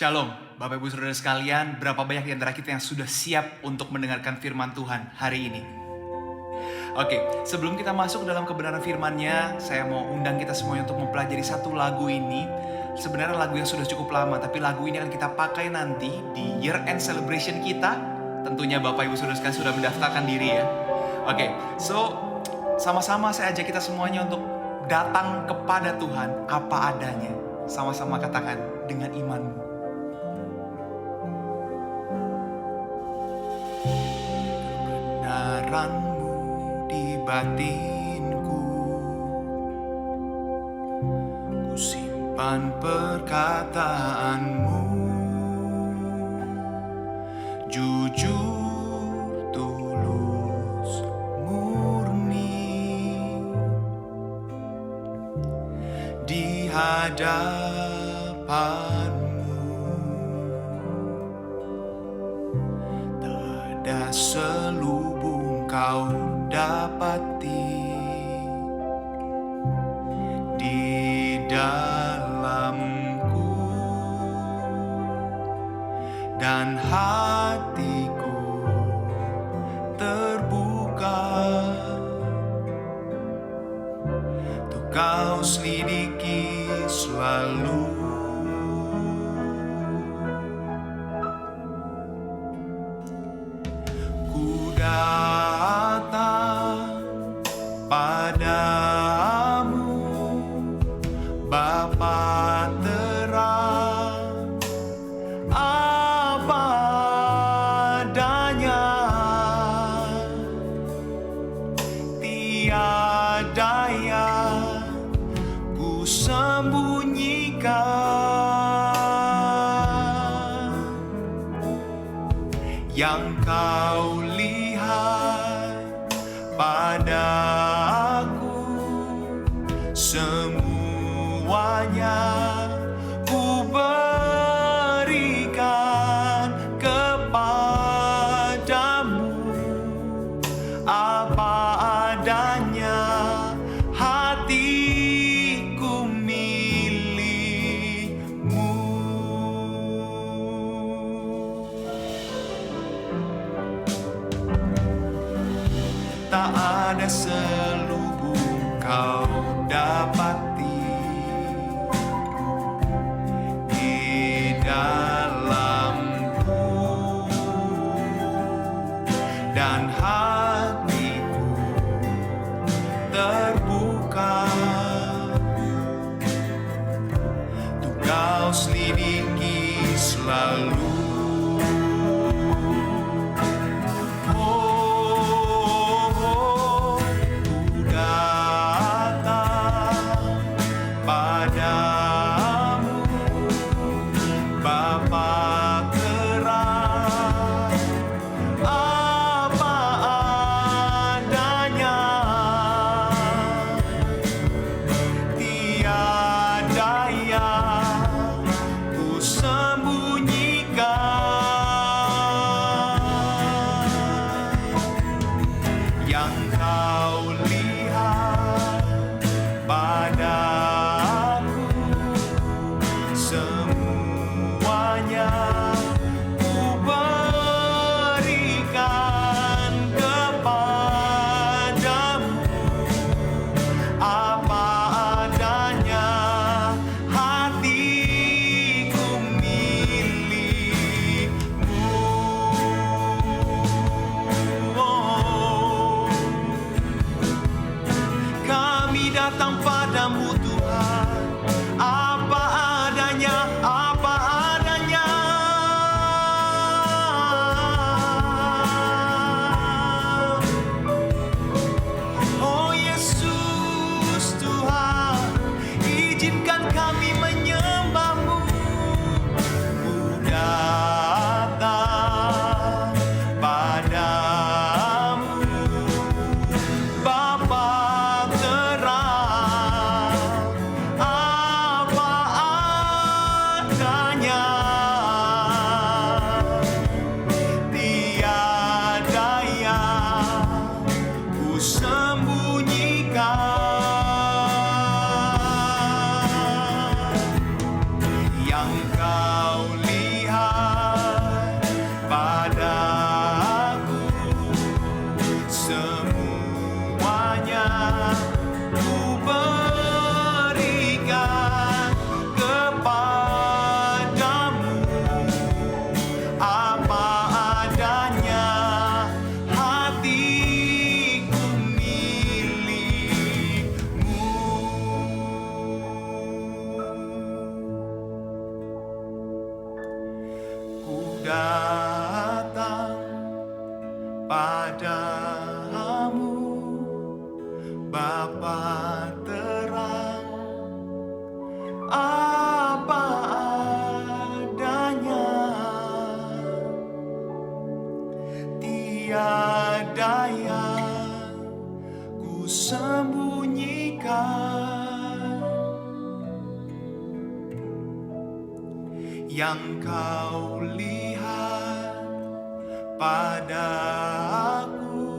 Shalom, Bapak Ibu Saudara sekalian, berapa banyak di antara kita yang sudah siap untuk mendengarkan firman Tuhan hari ini? Oke, sebelum kita masuk dalam kebenaran firman-Nya, saya mau undang kita semuanya untuk mempelajari satu lagu ini. Sebenarnya lagu yang sudah cukup lama, tapi lagu ini akan kita pakai nanti di year end celebration kita. Tentunya Bapak Ibu Saudara sekalian sudah mendaftarkan diri ya. Oke, so sama-sama saya ajak kita semuanya untuk datang kepada Tuhan apa adanya. Sama-sama katakan dengan imanmu. Kebenaranmu di batinku, ku simpan perkataanmu, jujur, tulus, murni, di hadapanmu tak ada selubung kau dapati di dalamku, dan hatiku terbuka untuk kau selidiki selalu. Ku datang padamu, Bapa terang, apa adanya, tiada yang ku sembunyikan, yang kau lihat pada aku, semuanya ku berikan kepadamu, apa adanya, hatiku milikmu. Tak ada selubung kau dapati di dalamku, dan hatiku terbuka untuk kau selidiki selalu. Datang padamu Tuhan, apa adanya, apa adanya. Oh Yesus Tuhan, izinkan kami menyembah-Mu. Ku datang padamu, Bapa terang, Bapa terang apa adanya, tiada yang ku sembunyikan, yang kau lihat pada aku,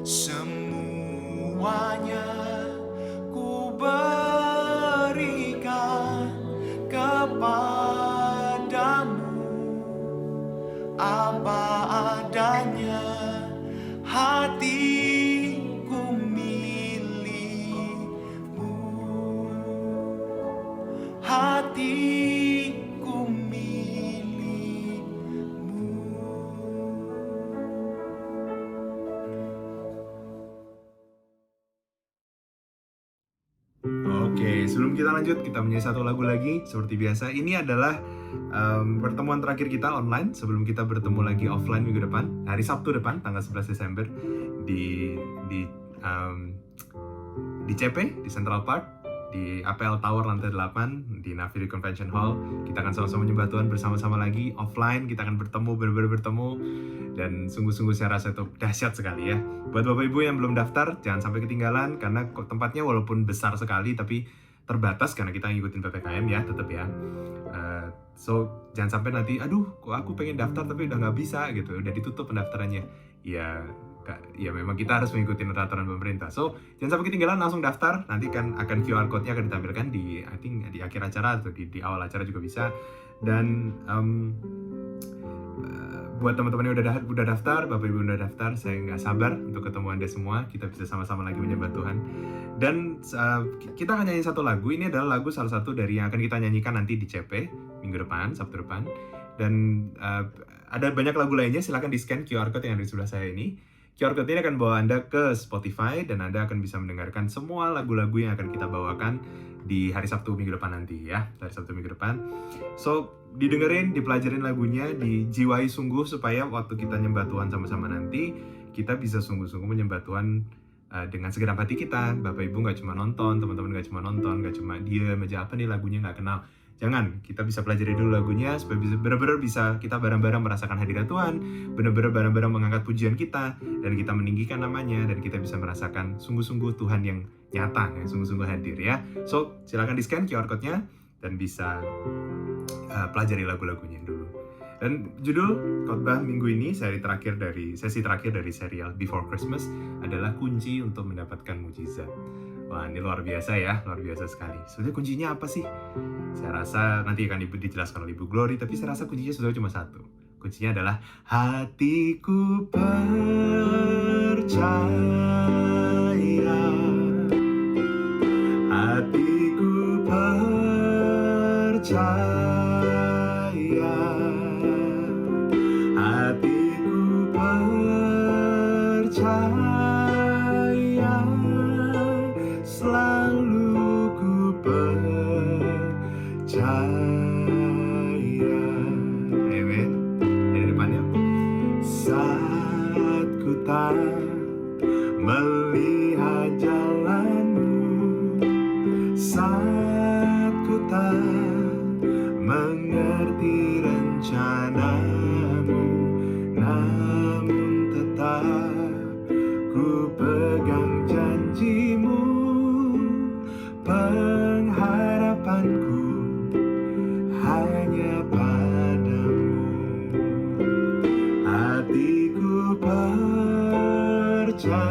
semuanya ku berikan kepadamu. Apa adanya, hatiku milikmu, hatiku milikmu. Oke, sebelum kita lanjut, kita punya satu lagu lagi. Seperti biasa, ini adalah pertemuan terakhir kita online sebelum kita bertemu lagi offline minggu depan, hari Sabtu depan, tanggal 11 Desember di CP, di Central Park, di APL Tower lantai 8, di Naviri Convention Hall. Kita akan sama-sama menyembah Tuhan bersama-sama lagi offline. Kita akan bertemu, benar-benar bertemu, dan sungguh-sungguh saya rasa itu dahsyat sekali ya. Buat Bapak Ibu yang belum daftar, jangan sampai ketinggalan, karena tempatnya walaupun besar sekali tapi terbatas karena kita ngikutin PPKM ya, tetap ya. So jangan sampai nanti, aduh kok aku pengen daftar tapi udah nggak bisa gitu, udah ditutup pendaftarannya. Ya memang kita harus mengikuti peraturan pemerintah. So jangan sampai ketinggalan, langsung daftar. Nanti kan akan QR code-nya akan ditampilkan di di akhir acara atau di awal acara juga bisa. Dan buat teman-teman yang udah daftar, Bapak Ibu udah daftar, saya nggak sabar untuk ketemu Anda semua. Kita bisa sama-sama lagi menyembah Tuhan. Dan kita akan nyanyi satu lagu. Ini adalah lagu salah satu dari yang akan kita nyanyikan nanti di CP minggu depan, Sabtu depan. Dan ada banyak lagu lainnya, silahkan di-scan QR code yang ada di sebelah saya ini. QR code ini akan bawa Anda ke Spotify dan Anda akan bisa mendengarkan semua lagu-lagu yang akan kita bawakan di hari Sabtu minggu depan nanti ya, hari Sabtu minggu depan. So, didengerin, dipelajarin lagunya, dijiwai sungguh supaya waktu kita nyembah Tuhan sama-sama nanti, kita bisa sungguh-sungguh menyembah Tuhan dengan segenap hati kita. Bapak Ibu nggak cuma nonton, teman-teman nggak cuma nonton, nggak cuma diam aja, apa nih lagunya nggak kenal. Jangan, kita bisa pelajari dulu lagunya supaya benar-benar bisa kita bareng-bareng merasakan hadirat Tuhan, benar-benar bareng-barang mengangkat pujian kita, dan kita meninggikan namanya, dan kita bisa merasakan sungguh-sungguh Tuhan yang nyata, yang sungguh-sungguh hadir ya. So, silakan di-scan QR code-nya dan bisa pelajari lagu-lagunya dulu. Dan judul khotbah minggu ini, sesi terakhir dari serial Before Christmas adalah kunci untuk mendapatkan mujizat. Wah, ini luar biasa ya, luar biasa sekali. Sebenarnya kuncinya apa sih? Saya rasa nanti akan dijelaskan oleh Ibu Glory, tapi saya rasa kuncinya sudah cuma satu. Kuncinya adalah hatiku percaya, hatiku percaya, hatiku percaya, selalu ku percaya. Amen. Dari depannya. Saat ku tak melihat jalanmu, saat ku tak mengerti rencanamu, namun tetap ku pegang janjimu. Pengharapanku hanya padamu, hatiku percaya.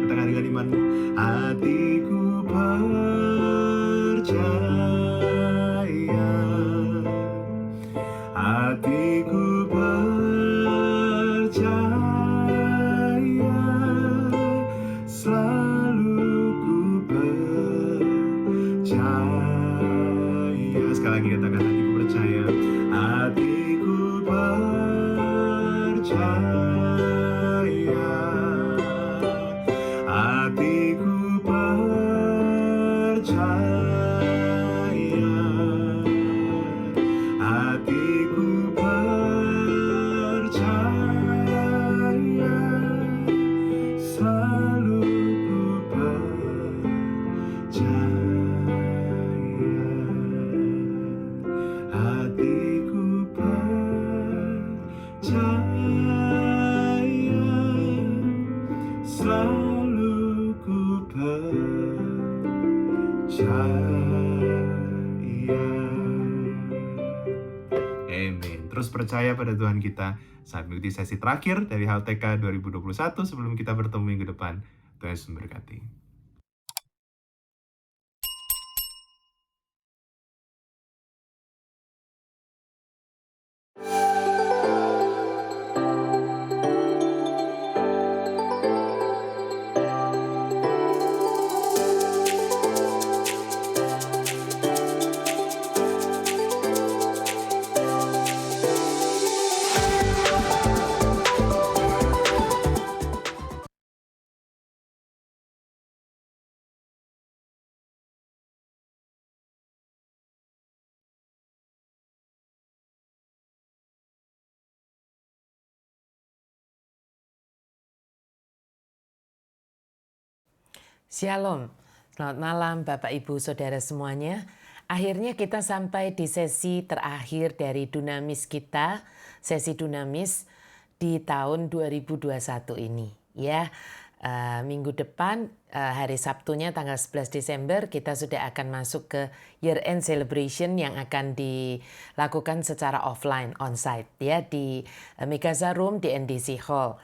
Katakan dengan imanmu, hatiku percaya, hatiku percaya, selalu ku percaya. Sekali lagi katakan, hatiku percaya, hatiku percaya, hatiku percaya, Amin. Terus percaya pada Tuhan kita saat mengikuti sesi terakhir dari HLTK 2021 sebelum kita bertemu minggu depan. Tuhan Yesus memberkati. Shalom, selamat malam Bapak Ibu Saudara semuanya. Akhirnya kita sampai di sesi terakhir dari Dunamis kita, sesi Dunamis di tahun 2021 ini. Ya, minggu depan hari Sabtunya tanggal 11 Desember kita sudah akan masuk ke Year End Celebration yang akan dilakukan secara offline, onsite ya di Megaza Room di NDC Hall,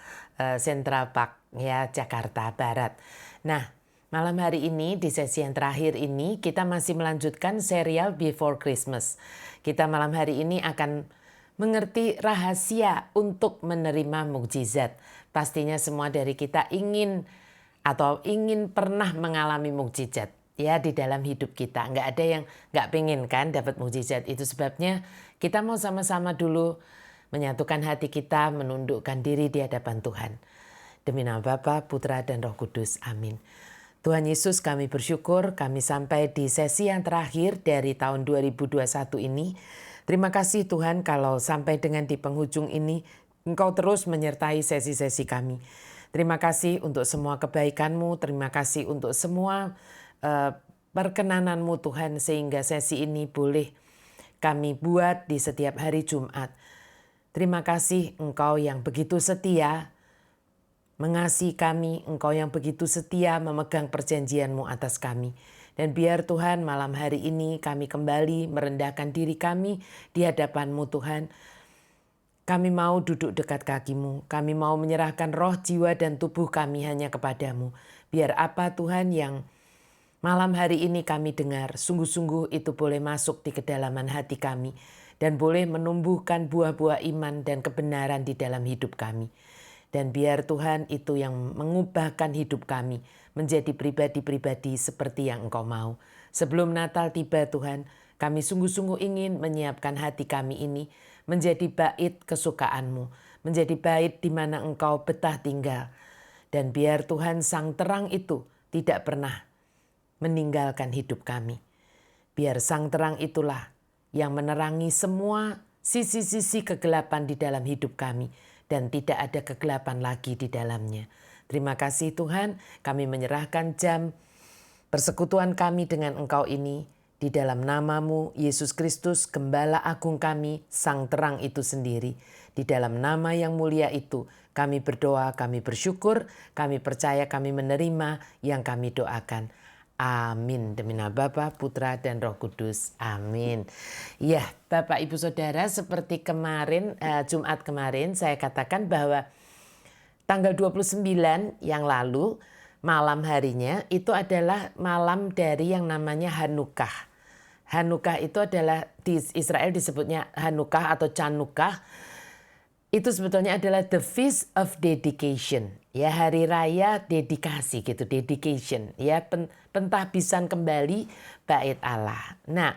Central Park ya Jakarta Barat. Nah, malam hari ini di sesi yang terakhir ini kita masih melanjutkan serial Before Christmas. Kita malam hari ini akan mengerti rahasia untuk menerima mukjizat. Pastinya semua dari kita ingin pernah mengalami mukjizat ya di dalam hidup kita. Nggak ada yang nggak pengen kan dapat mukjizat. Itu sebabnya kita mau sama-sama dulu menyatukan hati kita, menundukkan diri di hadapan Tuhan. Demi nama Bapa, Putra, dan Roh Kudus. Amin. Tuhan Yesus, kami bersyukur kami sampai di sesi yang terakhir dari tahun 2021 ini. Terima kasih Tuhan kalau sampai dengan di penghujung ini Engkau terus menyertai sesi-sesi kami. Terima kasih untuk semua kebaikan-Mu, terima kasih untuk semua perkenanan-Mu Tuhan sehingga sesi ini boleh kami buat di setiap hari Jumat. Terima kasih Engkau yang begitu setia mengasihi kami, Engkau yang begitu setia memegang perjanjian-Mu atas kami. Dan biar Tuhan malam hari ini kami kembali merendahkan diri kami di hadapan-Mu Tuhan. Kami mau duduk dekat kaki-Mu, kami mau menyerahkan roh, jiwa, dan tubuh kami hanya kepada-Mu. Biar apa Tuhan yang malam hari ini kami dengar, sungguh-sungguh itu boleh masuk di kedalaman hati kami. Dan boleh menumbuhkan buah-buah iman dan kebenaran di dalam hidup kami. Dan biar Tuhan itu yang mengubahkan hidup kami menjadi pribadi-pribadi seperti yang Engkau mau. Sebelum Natal tiba Tuhan, kami sungguh-sungguh ingin menyiapkan hati kami ini menjadi bait kesukaan-Mu, menjadi bait di mana Engkau betah tinggal. Dan biar Tuhan sang terang itu tidak pernah meninggalkan hidup kami. Biar sang terang itulah yang menerangi semua sisi-sisi kegelapan di dalam hidup kami. Dan tidak ada kegelapan lagi di dalamnya. Terima kasih Tuhan, kami menyerahkan jam persekutuan kami dengan Engkau ini di dalam nama-Mu, Yesus Kristus, Gembala Agung kami, Sang Terang itu sendiri. Di dalam nama yang mulia itu, kami berdoa, kami bersyukur, kami percaya, kami menerima yang kami doakan. Amin. Demi nama Bapa, Putra, dan Roh Kudus. Amin. Ya, Bapak, Ibu, Saudara, seperti kemarin, Jumat kemarin, saya katakan bahwa tanggal 29 yang lalu, malam harinya, itu adalah malam dari yang namanya Hanukkah. Hanukkah itu adalah, di Israel disebutnya Hanukkah atau Chanukah. Itu sebetulnya adalah the feast of dedication, ya hari raya dedikasi gitu, dedication, ya pentahbisan kembali bait Allah. Nah,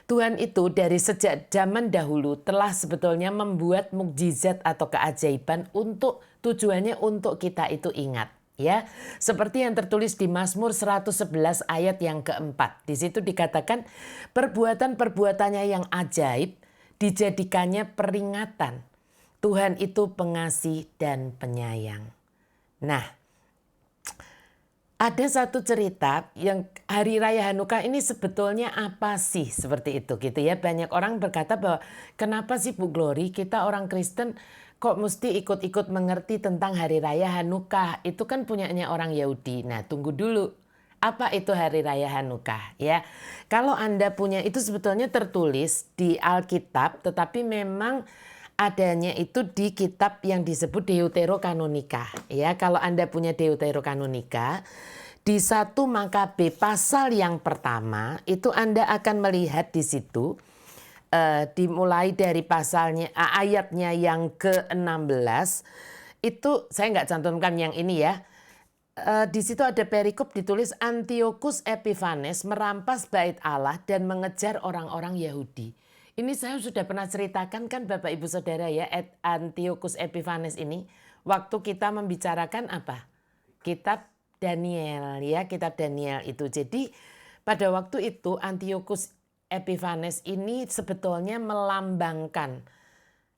Tuhan itu dari sejak zaman dahulu telah sebetulnya membuat mukjizat atau keajaiban untuk tujuannya untuk kita itu ingat. Ya, seperti yang tertulis di Mazmur 111 ayat yang keempat. Di situ dikatakan perbuatan-perbuatannya yang ajaib dijadikannya peringatan. Tuhan itu pengasih dan penyayang. Nah, ada satu cerita yang hari raya Hanukkah ini sebetulnya apa sih seperti itu gitu ya. Banyak orang berkata bahwa kenapa sih Bu Glory kita orang Kristen kok mesti ikut-ikut mengerti tentang hari raya Hanukkah. Itu kan punyanya orang Yahudi. Nah tunggu dulu, Apa itu Hari Raya Hanukkah? Ya, kalau Anda punya itu sebetulnya tertulis di Alkitab, tetapi memang adanya itu di kitab yang disebut Deuterokanonika. Ya, kalau Anda punya Deuterokanonika, di 1 Makabe pasal yang pertama itu Anda akan melihat di situ dimulai dari pasalnya ayatnya yang ke-16 itu saya nggak cantumkan yang ini ya. Di situ ada perikop ditulis Antiochus Epiphanes merampas bait Allah dan mengejar orang-orang Yahudi. Ini saya sudah pernah ceritakan kan Bapak Ibu Saudara ya, Antiochus Epiphanes ini waktu kita membicarakan apa? Kitab Daniel ya, kitab Daniel itu. Jadi pada waktu itu Antiochus Epiphanes ini sebetulnya melambangkan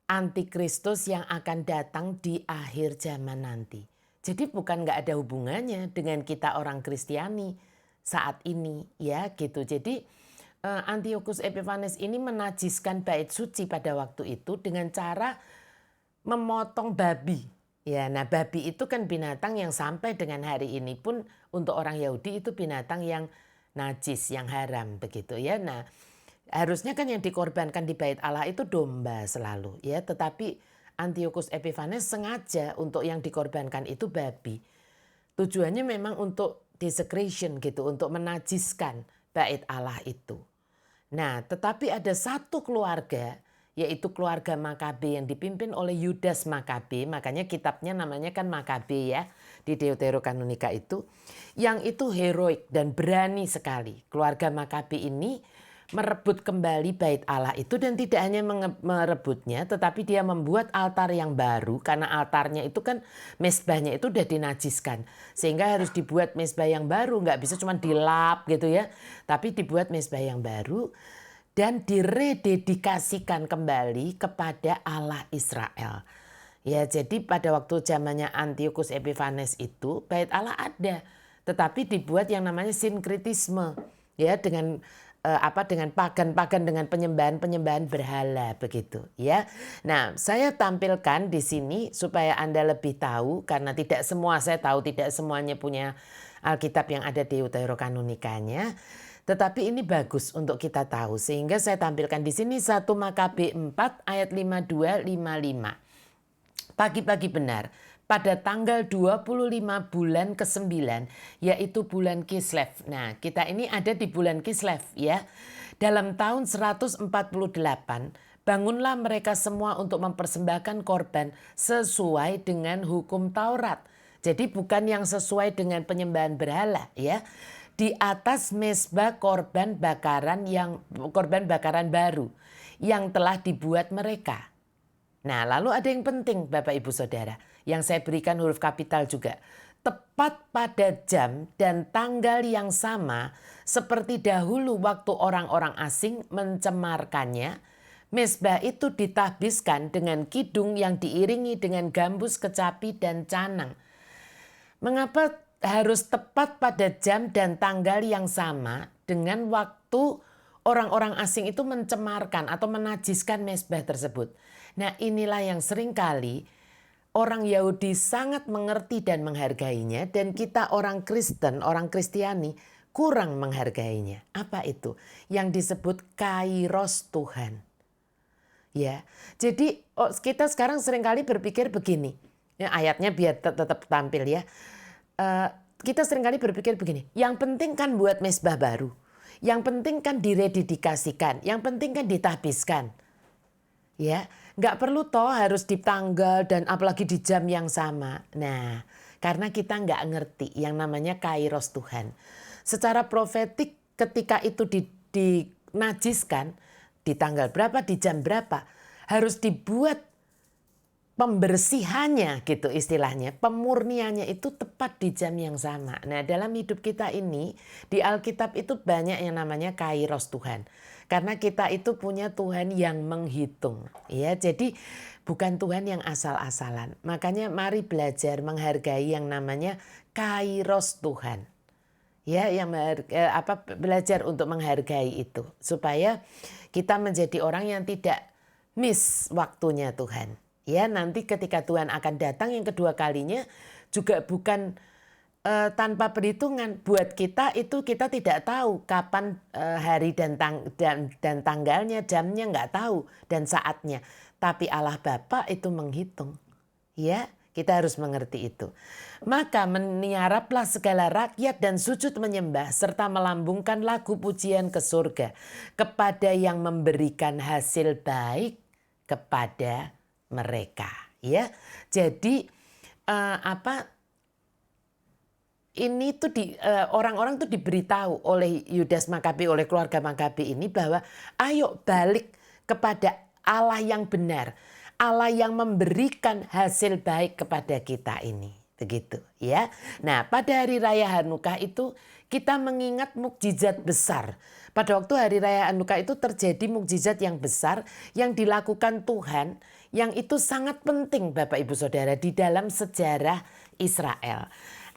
antikristus yang akan datang di akhir zaman nanti. Jadi bukan nggak ada hubungannya dengan kita orang Kristiani saat ini ya gitu. Jadi Antiochus Epiphanes ini menajiskan bait suci pada waktu itu dengan cara memotong babi. Ya, nah babi itu kan binatang yang sampai dengan hari ini pun untuk orang Yahudi itu binatang yang najis, yang haram begitu ya. Nah, harusnya kan yang dikorbankan di bait Allah itu domba selalu ya, tetapi Antiochus Epiphanes sengaja untuk yang dikorbankan itu babi. Tujuannya memang untuk desecration gitu, untuk menajiskan bait Allah itu. Nah, tetapi ada satu keluarga, yaitu keluarga Makabe yang dipimpin oleh Yudas Makabe, makanya kitabnya namanya kan Makabe ya, di Deuterokanonika itu, yang itu heroik dan berani sekali. Keluarga Makabe ini merebut kembali bait Allah itu dan tidak hanya merebutnya tetapi dia membuat altar yang baru karena altarnya itu kan mezbahnya itu udah dinajiskan sehingga harus dibuat mezbah yang baru, nggak bisa cuma dilap gitu ya, tapi dibuat mezbah yang baru dan dirededikasikan kembali kepada Allah Israel. Ya, jadi pada waktu zamannya Antiochus Epiphanes itu bait Allah ada, tetapi dibuat yang namanya sinkretisme ya dengan dengan pagan-pagan, dengan penyembahan berhala begitu ya. Nah, saya tampilkan di sini supaya Anda lebih tahu karena tidak semua saya tahu tidak semuanya punya Alkitab yang ada Deuterokanonikanya. Tetapi ini bagus untuk kita tahu sehingga saya tampilkan di sini 1 Makabe 4 ayat 52-55. Pagi-pagi benar pada tanggal 25 bulan ke-9 yaitu bulan Kislev. Nah, kita ini ada di bulan Kislev ya. Dalam tahun 148 bangunlah mereka semua untuk mempersembahkan korban sesuai dengan hukum Taurat. Jadi bukan yang sesuai dengan penyembahan berhala ya. Di atas mezbah korban bakaran baru yang telah dibuat mereka. Nah, lalu ada yang penting Bapak Ibu Saudara, yang saya berikan huruf kapital juga. Tepat pada jam dan tanggal yang sama seperti dahulu waktu orang-orang asing mencemarkannya, mezbah itu ditahbiskan dengan kidung yang diiringi dengan gambus, kecapi, dan canang. Mengapa harus tepat pada jam dan tanggal yang sama dengan waktu orang-orang asing itu mencemarkan atau menajiskan mezbah tersebut? Nah, inilah yang seringkali orang Yahudi sangat mengerti dan menghargainya dan kita orang Kristen, orang Kristiani kurang menghargainya. Apa itu? Yang disebut kairos Tuhan. Ya, jadi kita sekarang seringkali berpikir begini. Ya, ayatnya biar tetap tampil ya. Kita seringkali berpikir begini. Yang penting kan buat mezbah baru. Yang penting kan dirededikasikan. Yang penting kan ditahbiskan. Ya, nggak perlu toh harus di tanggal dan apalagi di jam yang sama. Nah, karena kita nggak ngerti yang namanya kairos Tuhan. Secara profetik ketika itu dinajiskan di tanggal berapa, di jam berapa, harus dibuat pembersihannya gitu istilahnya, pemurniannya itu tepat di jam yang sama. Nah, dalam hidup kita ini di Alkitab itu banyak yang namanya kairos Tuhan. Karena kita itu punya Tuhan yang menghitung. Ya, jadi bukan Tuhan yang asal-asalan. Makanya mari belajar menghargai yang namanya kairos Tuhan. Ya, yang belajar untuk menghargai itu supaya kita menjadi orang yang tidak miss waktunya Tuhan. Ya, nanti ketika Tuhan akan datang yang kedua kalinya juga bukan tanpa perhitungan. Buat kita itu kita tidak tahu kapan hari dan tanggalnya, jamnya nggak tahu dan saatnya. Tapi Allah Bapa itu menghitung. Ya, kita harus mengerti itu. Maka meniaraplah segala rakyat dan sujud menyembah serta melambungkan lagu pujian ke surga kepada yang memberikan hasil baik kepada mereka. Ya, jadi ini tuh orang-orang tuh diberitahu oleh Yudas Makabe, oleh keluarga Makabe ini bahwa ayo balik kepada Allah yang benar, Allah yang memberikan hasil baik kepada kita ini, begitu ya. Nah, pada hari raya Hanukkah itu kita mengingat mukjizat besar. Pada waktu hari raya Hanukkah itu terjadi mukjizat yang besar yang dilakukan Tuhan, yang itu sangat penting Bapak Ibu Saudara di dalam sejarah Israel.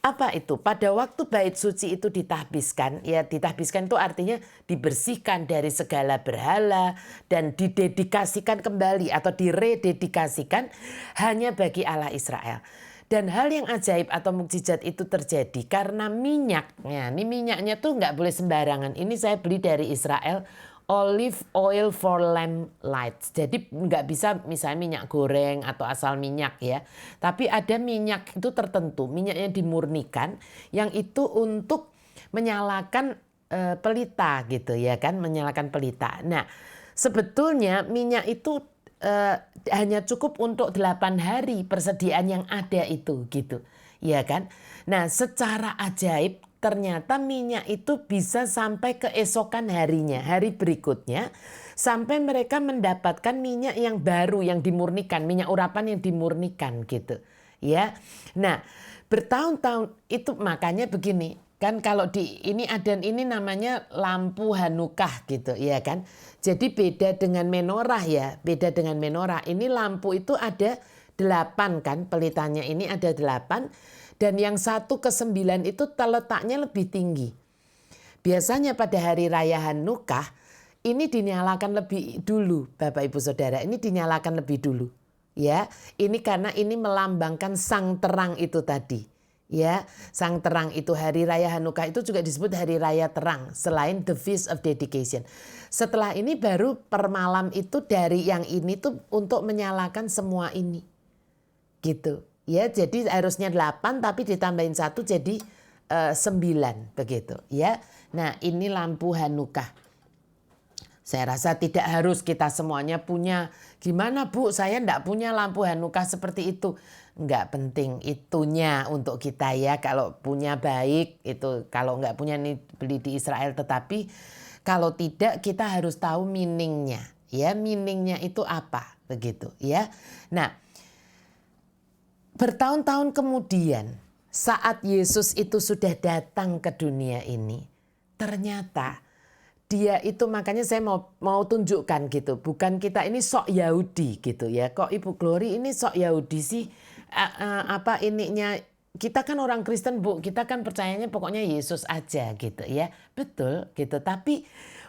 Apa itu? Pada waktu bait suci itu ditahbiskan, ya ditahbiskan itu artinya dibersihkan dari segala berhala dan didedikasikan kembali atau dirededikasikan hanya bagi Allah Israel. Dan hal yang ajaib atau mukjizat itu terjadi karena minyaknya. Ini minyaknya tuh nggak boleh sembarangan. Ini saya beli dari Israel, olive oil for lamp lights. Jadi nggak bisa misalnya minyak goreng atau asal minyak ya. Tapi ada minyak itu tertentu, minyaknya dimurnikan yang itu untuk menyalakan pelita gitu ya kan, menyalakan pelita. Nah, sebetulnya minyak itu hanya cukup untuk 8 hari persediaan yang ada itu gitu. Ya kan? Nah, secara ajaib ternyata minyak itu bisa sampai keesokan harinya, hari berikutnya, sampai mereka mendapatkan minyak yang baru yang dimurnikan, minyak urapan yang dimurnikan gitu. Ya. Nah, bertahun-tahun itu makanya begini, kan kalau di ini namanya lampu Hanukkah gitu ya kan. Jadi beda dengan menorah ya, beda dengan menorah. Ini lampu itu ada 8 kan, pelitanya ini ada 8 dan yang 1 ke 9 itu terletaknya lebih tinggi. Biasanya pada hari raya Hanukkah ini dinyalakan lebih dulu Bapak Ibu Saudara, ini dinyalakan lebih dulu. Ya, ini karena ini melambangkan sang terang itu tadi. Ya, sang terang itu hari raya Hanukkah itu juga disebut hari raya terang selain the Feast of Dedication. Setelah ini baru per malam itu dari yang ini tuh untuk menyalakan semua ini. Gitu. Ya, jadi harusnya 8 tapi ditambahin 1 jadi 9 begitu ya. Nah, ini lampu Hanukkah. Saya rasa tidak harus kita semuanya punya. Gimana Bu, saya enggak punya lampu Hanukkah seperti itu. Enggak penting itunya untuk kita ya. Kalau punya baik itu, kalau enggak punya nih beli di Israel. Tetapi kalau tidak kita harus tahu meaningnya. Ya, meaningnya itu apa begitu ya. Nah, bertahun-tahun kemudian saat Yesus itu sudah datang ke dunia ini, ternyata dia itu makanya saya mau tunjukkan gitu, bukan kita ini sok Yahudi gitu ya. Kok Ibu Glory ini sok Yahudi sih? Apa ininya? Kita kan orang Kristen Bu, kita kan percayanya pokoknya Yesus aja gitu ya. Betul gitu. Tapi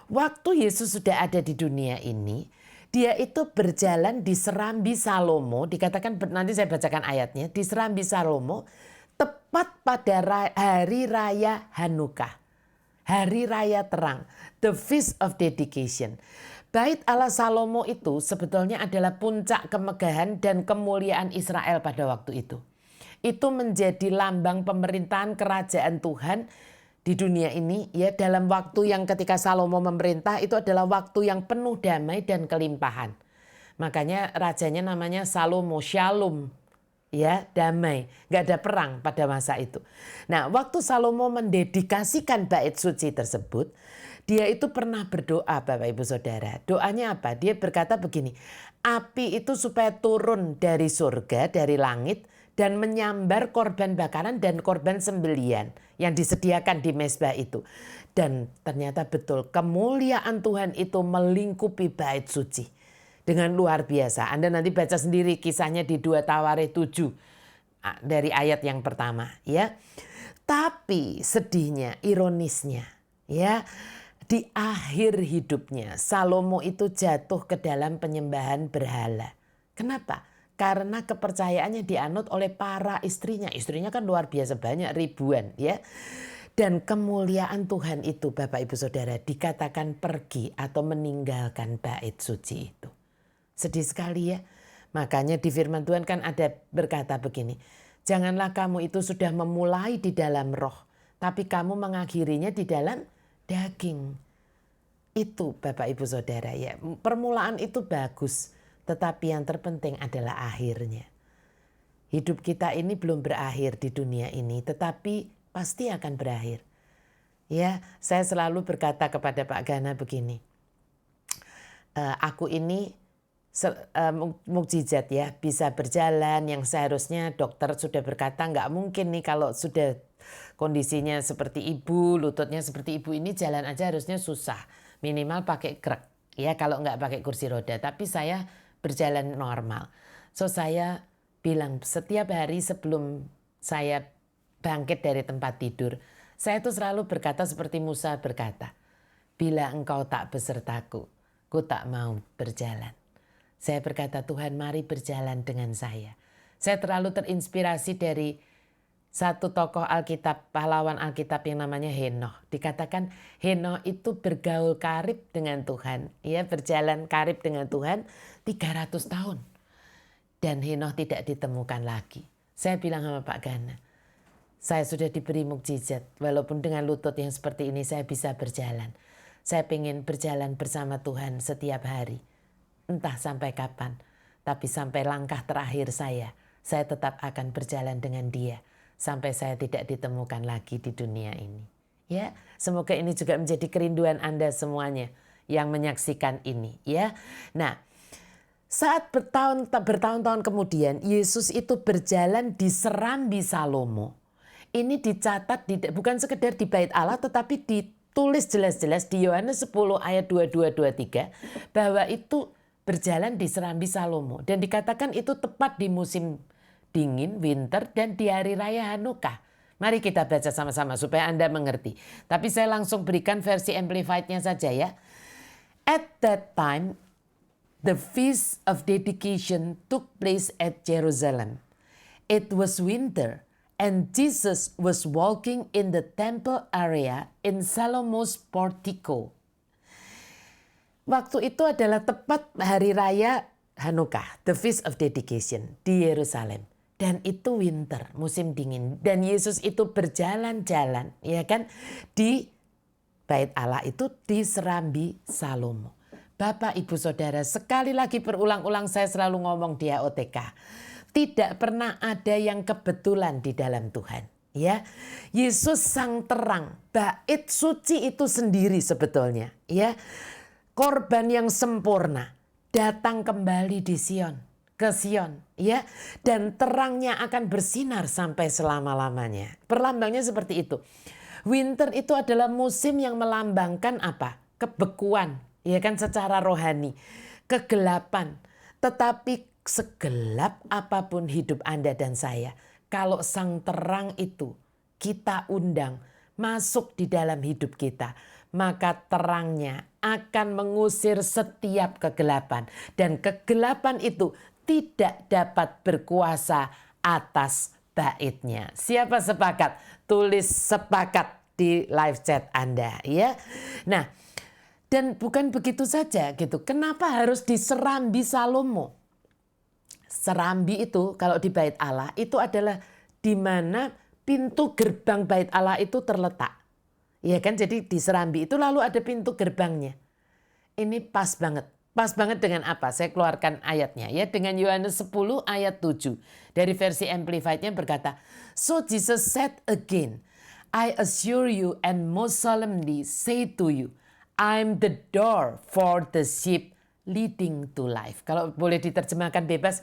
waktu Yesus sudah ada di dunia ini, dia itu berjalan di Serambi Salomo, dikatakan nanti saya bacakan ayatnya, di Serambi Salomo tepat pada hari raya Hanukkah. Hari raya terang, the Feast of Dedication. Bait Allah Salomo itu sebetulnya adalah puncak kemegahan dan kemuliaan Israel pada waktu itu. Itu menjadi lambang pemerintahan kerajaan Tuhan di dunia ini ya, dalam waktu yang ketika Salomo memerintah itu adalah waktu yang penuh damai dan kelimpahan. Makanya rajanya namanya Salomo, Shalom. Ya, damai, nggak ada perang pada masa itu. Nah, waktu Salomo mendedikasikan bait suci tersebut, dia itu pernah berdoa Bapak Ibu Saudara. Doanya apa? Dia berkata begini, api itu supaya turun dari surga, dari langit, dan menyambar korban bakaran dan korban sembelian yang disediakan di mezbah itu. Dan ternyata betul, kemuliaan Tuhan itu melingkupi bait suci. Dengan luar biasa. Anda nanti baca sendiri kisahnya di 2 Tawarikh 7 dari ayat yang pertama ya. Tapi sedihnya, ironisnya ya, di akhir hidupnya Salomo itu jatuh ke dalam penyembahan berhala. Kenapa? karena kepercayaannya dianut oleh para istrinya. Istrinya kan luar biasa banyak, ribuan ya. Dan kemuliaan Tuhan itu Bapak Ibu Saudara dikatakan pergi atau meninggalkan bait suci itu. Sedih sekali ya. Makanya di firman Tuhan kan ada berkata begini. Janganlah kamu itu sudah memulai di dalam roh, tapi kamu mengakhirinya di dalam daging. Itu Bapak Ibu Saudara ya. Permulaan itu bagus, tetapi yang terpenting adalah akhirnya. Hidup kita ini belum berakhir di dunia ini, tetapi pasti akan berakhir. Ya, saya selalu berkata kepada Pak Gana begini. Aku ini mukjizat ya, bisa berjalan yang seharusnya dokter sudah berkata nggak mungkin nih kalau sudah kondisinya seperti ibu, lututnya seperti ibu ini jalan aja harusnya susah. Minimal pakai krek ya kalau nggak pakai kursi roda. Tapi saya berjalan normal. So saya bilang setiap hari sebelum saya bangkit dari tempat tidur, saya itu selalu berkata seperti Musa berkata, bila engkau tak besertaku, ku tak mau berjalan. Saya berkata, Tuhan mari berjalan dengan saya. Saya terlalu terinspirasi dari satu tokoh Alkitab, pahlawan Alkitab yang namanya Henoh. Dikatakan Henoh itu bergaul karib dengan Tuhan. Ia berjalan karib dengan Tuhan 300 tahun. Dan Henoh tidak ditemukan lagi. Saya bilang sama Pak Gana, saya sudah diberi mukjizat, walaupun dengan lutut yang seperti ini saya bisa berjalan. Saya ingin berjalan bersama Tuhan setiap hari. Entah sampai kapan, tapi sampai langkah terakhir saya tetap akan berjalan dengan Dia. Sampai saya tidak ditemukan lagi di dunia ini. Ya, semoga ini juga menjadi kerinduan Anda semuanya yang menyaksikan ini. Ya, nah saat bertahun-tahun kemudian Yesus itu berjalan di Serambi Salomo. Ini dicatat bukan sekedar di bait Allah tetapi ditulis jelas-jelas di Yohanes 10 ayat 22-23 bahwa itu berjalan di Serambi Salomo. Dan dikatakan itu tepat di musim dingin, winter dan di hari raya Hanukkah. Mari kita baca sama-sama supaya Anda mengerti. Tapi saya langsung berikan versi amplified-nya saja ya. At that time, the feast of dedication took place at Jerusalem. It was winter. And Jesus was walking in the temple area in Salomo's portico. Waktu itu adalah tepat hari raya Hanukkah, the Feast of Dedication di Yerusalem. Dan itu winter, musim dingin. Dan Yesus itu berjalan-jalan, ya kan, di bait Allah itu di Serambi Salomo. Bapak, Ibu, Saudara, sekali lagi berulang-ulang saya selalu ngomong di AOTK. Tidak pernah ada yang kebetulan di dalam Tuhan. Ya, Yesus sang terang, bait suci itu sendiri sebetulnya. Ya, korban yang sempurna datang kembali di Sion, ke Sion. Ya, dan terangnya akan bersinar sampai selama-lamanya. Perlambangnya seperti itu. Winter itu adalah musim yang melambangkan apa? Kebekuan, ya kan, secara rohani, kegelapan. Tetapi segelap apapun hidup Anda dan saya, kalau sang terang itu kita undang masuk di dalam hidup kita, maka terangnya akan mengusir setiap kegelapan. Dan kegelapan itu tidak dapat berkuasa atas baitnya. Siapa sepakat? Tulis sepakat di live chat Anda ya. Nah, dan bukan begitu saja gitu. Kenapa harus di Serambi Salomo? Serambi itu kalau di bait Allah itu adalah di mana pintu gerbang bait Allah itu terletak. Ya kan, jadi di Serambi itu lalu ada pintu gerbangnya. Ini pas banget. Pas banget dengan apa? Saya keluarkan ayatnya ya, dengan Yohanes 10 ayat 7. Dari versi amplified-nya berkata, "So Jesus said again, I assure you and most solemnly say to you, I'm the door for the sheep leading to life." Kalau boleh diterjemahkan bebas,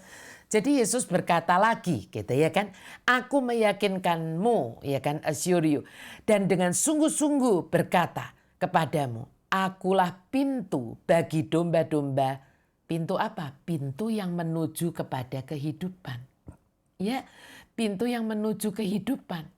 jadi Yesus berkata lagi gitu ya kan, aku meyakinkanmu ya kan, assure you, dan dengan sungguh-sungguh berkata kepadamu, akulah pintu bagi domba-domba. Pintu apa? Pintu yang menuju kepada kehidupan. Ya, pintu yang menuju kehidupan.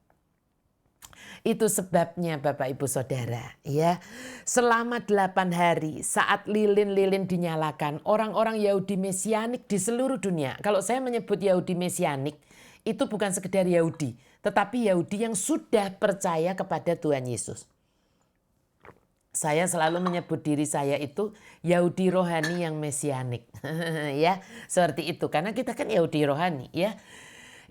Itu sebabnya Bapak Ibu Saudara, ya. Selama 8 hari saat lilin-lilin dinyalakan, orang-orang Yahudi Mesianik di seluruh dunia. Kalau saya menyebut Yahudi Mesianik, itu bukan sekedar Yahudi, tetapi Yahudi yang sudah percaya kepada Tuhan Yesus. Saya selalu menyebut diri saya itu Yahudi rohani yang mesianik. Ya, seperti itu. Karena kita kan Yahudi rohani, ya.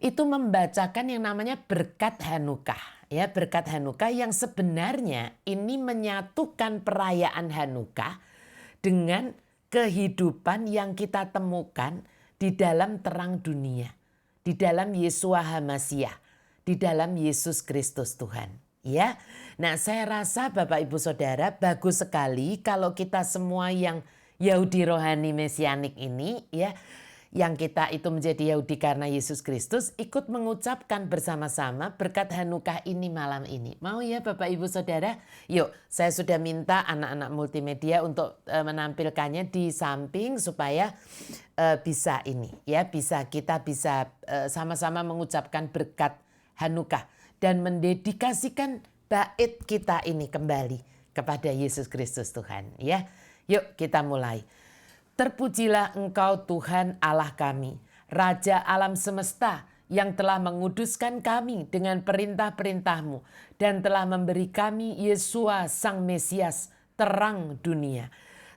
Itu membacakan yang namanya berkat Hanukah. Ya, berkat Hanukah yang sebenarnya ini menyatukan perayaan Hanukah dengan kehidupan yang kita temukan di dalam terang dunia. Di dalam Yeshua HaMasiah. Di dalam Yesus Kristus Tuhan. Ya, nah saya rasa Bapak Ibu Saudara bagus sekali kalau kita semua yang Yahudi rohani mesianik ini, ya, yang kita itu menjadi Yahudi karena Yesus Kristus, ikut mengucapkan bersama-sama berkat Hanukah ini malam ini. Mau ya Bapak Ibu Saudara? Yuk, saya sudah minta anak-anak multimedia untuk menampilkannya di samping supaya bisa ini, ya, kita bisa sama-sama mengucapkan berkat Hanukah dan mendedikasikan bait kita ini kembali kepada Yesus Kristus Tuhan, ya. Yuk kita mulai. Terpujilah Engkau Tuhan Allah kami, Raja alam semesta yang telah menguduskan kami dengan perintah-perintah-Mu dan telah memberi kami Yeshua Sang Mesias, terang dunia.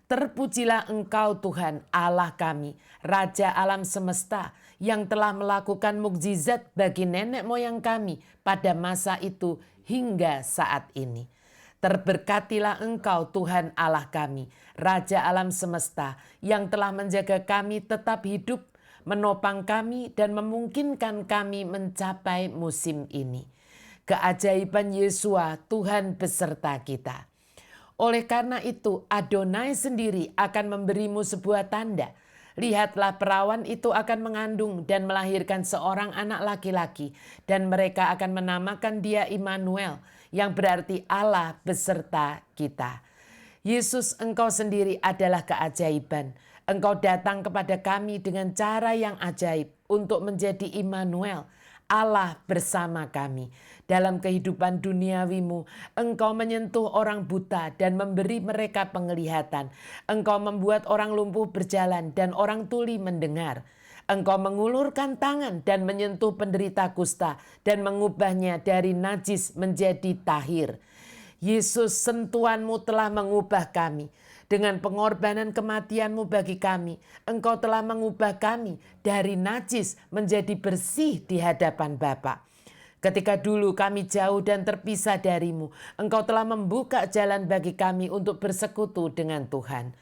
Terpujilah Engkau Tuhan Allah kami, Raja alam semesta yang telah melakukan mukjizat bagi nenek moyang kami pada masa itu hingga saat ini. Terberkatilah Engkau Tuhan Allah kami, Raja alam semesta yang telah menjaga kami tetap hidup, menopang kami dan memungkinkan kami mencapai musim ini. Keajaiban Yeshua Tuhan beserta kita. Oleh karena itu Adonai sendiri akan memberimu sebuah tanda. Lihatlah perawan itu akan mengandung dan melahirkan seorang anak laki-laki dan mereka akan menamakan dia Immanuel yang berarti Allah beserta kita. Yesus, Engkau sendiri adalah keajaiban. Engkau datang kepada kami dengan cara yang ajaib untuk menjadi Immanuel, Allah bersama kami. Dalam kehidupan duniawimu, Engkau menyentuh orang buta dan memberi mereka penglihatan. Engkau membuat orang lumpuh berjalan dan orang tuli mendengar. Engkau mengulurkan tangan dan menyentuh penderita kusta dan mengubahnya dari najis menjadi tahir. Yesus, sentuhanmu telah mengubah kami. Dengan pengorbanan kematianmu bagi kami, Engkau telah mengubah kami dari najis menjadi bersih di hadapan Bapa. Ketika dulu kami jauh dan terpisah darimu, Engkau telah membuka jalan bagi kami untuk bersekutu dengan Tuhan.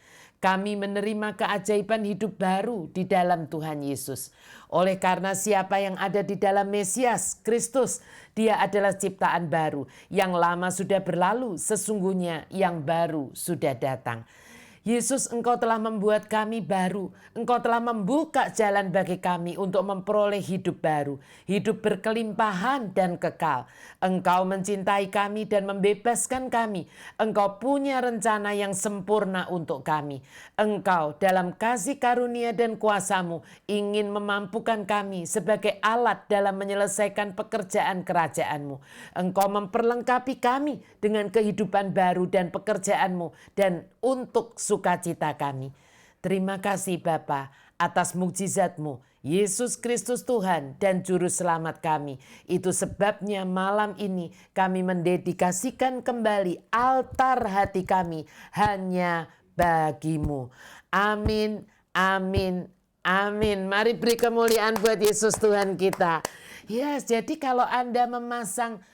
Kami menerima keajaiban hidup baru di dalam Tuhan Yesus. Oleh karena siapa yang ada di dalam Mesias, Kristus, dia adalah ciptaan baru. Yang lama sudah berlalu, sesungguhnya yang baru sudah datang. Yesus, Engkau telah membuat kami baru. Engkau telah membuka jalan bagi kami untuk memperoleh hidup baru. Hidup berkelimpahan dan kekal. Engkau mencintai kami dan membebaskan kami. Engkau punya rencana yang sempurna untuk kami. Engkau dalam kasih karunia dan kuasa-Mu ingin memampukan kami sebagai alat dalam menyelesaikan pekerjaan kerajaan-Mu. Engkau memperlengkapi kami dengan kehidupan baru dan pekerjaan-Mu dan untuk sukacita kami. Terima kasih Bapa atas mukjizat-Mu, Yesus Kristus Tuhan dan Juru Selamat kami. Itu sebabnya malam ini kami mendedikasikan kembali altar hati kami hanya bagi-Mu. Amin, amin, amin. Mari beri kemuliaan buat Yesus Tuhan kita. Yes, jadi kalau Anda memasang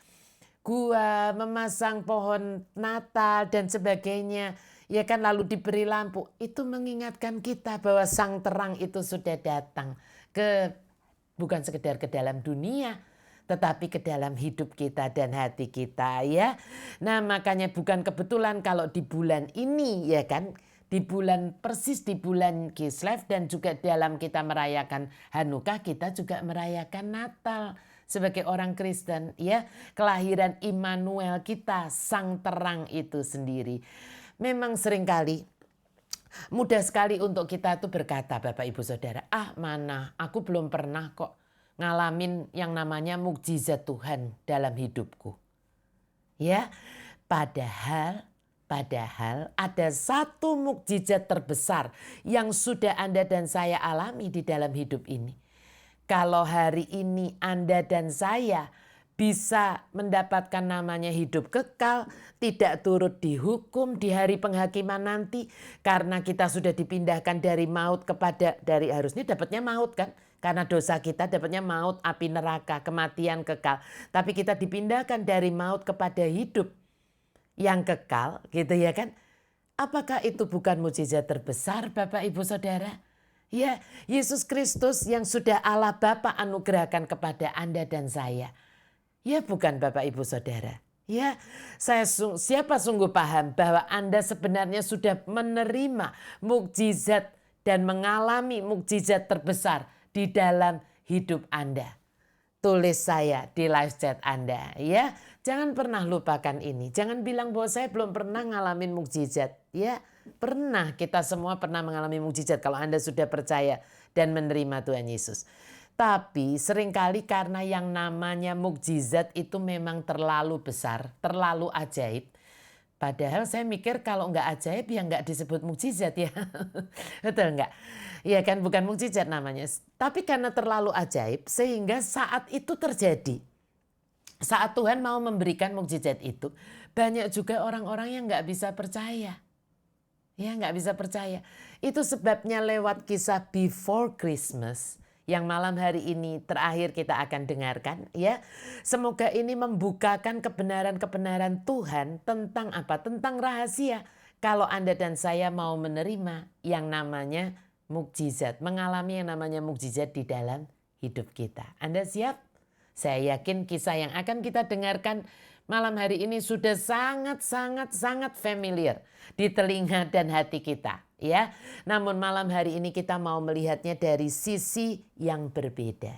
gua, memasang pohon Natal dan sebagainya, ya kan, lalu diberi lampu, itu mengingatkan kita bahwa sang terang itu sudah datang ke bukan sekedar ke dalam dunia, tetapi ke dalam hidup kita dan hati kita, ya. Nah, makanya bukan kebetulan kalau di bulan ini, ya kan, di bulan persis di bulan Kislev dan juga dalam kita merayakan Hanukah, kita juga merayakan Natal sebagai orang Kristen, ya, kelahiran Immanuel kita, sang terang itu sendiri. Memang seringkali mudah sekali untuk kita tuh berkata, Bapak Ibu Saudara, mana aku belum pernah kok ngalamin yang namanya mukjizat Tuhan dalam hidupku. Ya, padahal ada satu mukjizat terbesar yang sudah Anda dan saya alami di dalam hidup ini. Kalau hari ini Anda dan saya bisa mendapatkan namanya hidup kekal, tidak turut dihukum di hari penghakiman nanti karena kita sudah dipindahkan dari maut harusnya dapatnya maut kan? Karena dosa kita dapatnya maut, api neraka, kematian kekal. Tapi kita dipindahkan dari maut kepada hidup yang kekal, gitu ya kan? Apakah itu bukan mukjizat terbesar Bapak Ibu Saudara? Ya, Yesus Kristus yang sudah Allah Bapa anugerahkan kepada Anda dan saya. Ya bukan Bapak Ibu Saudara. Ya, siapa sungguh paham bahwa Anda sebenarnya sudah menerima mukjizat dan mengalami mukjizat terbesar di dalam hidup Anda. Tulis saya di live chat Anda ya. Jangan pernah lupakan ini. Jangan bilang bahwa saya belum pernah ngalamin mukjizat. Ya, pernah, kita semua pernah mengalami mukjizat kalau Anda sudah percaya dan menerima Tuhan Yesus. Tapi seringkali karena yang namanya mukjizat itu memang terlalu besar, terlalu ajaib. Padahal saya mikir kalau nggak ajaib ya nggak disebut mukjizat ya. Betul nggak? Ya kan bukan mukjizat namanya. Tapi karena terlalu ajaib sehingga saat itu terjadi. Saat Tuhan mau memberikan mukjizat itu, banyak juga orang-orang yang nggak bisa percaya. Ya nggak bisa percaya. Itu sebabnya lewat kisah Before Christmas yang malam hari ini terakhir kita akan dengarkan ya. Semoga ini membukakan kebenaran-kebenaran Tuhan tentang apa? Tentang rahasia. Kalau Anda dan saya mau menerima yang namanya mukjizat, mengalami yang namanya mukjizat di dalam hidup kita. Anda siap? Saya yakin kisah yang akan kita dengarkan malam hari ini sudah sangat familiar di telinga dan hati kita, ya. Namun malam hari ini kita mau melihatnya dari sisi yang berbeda.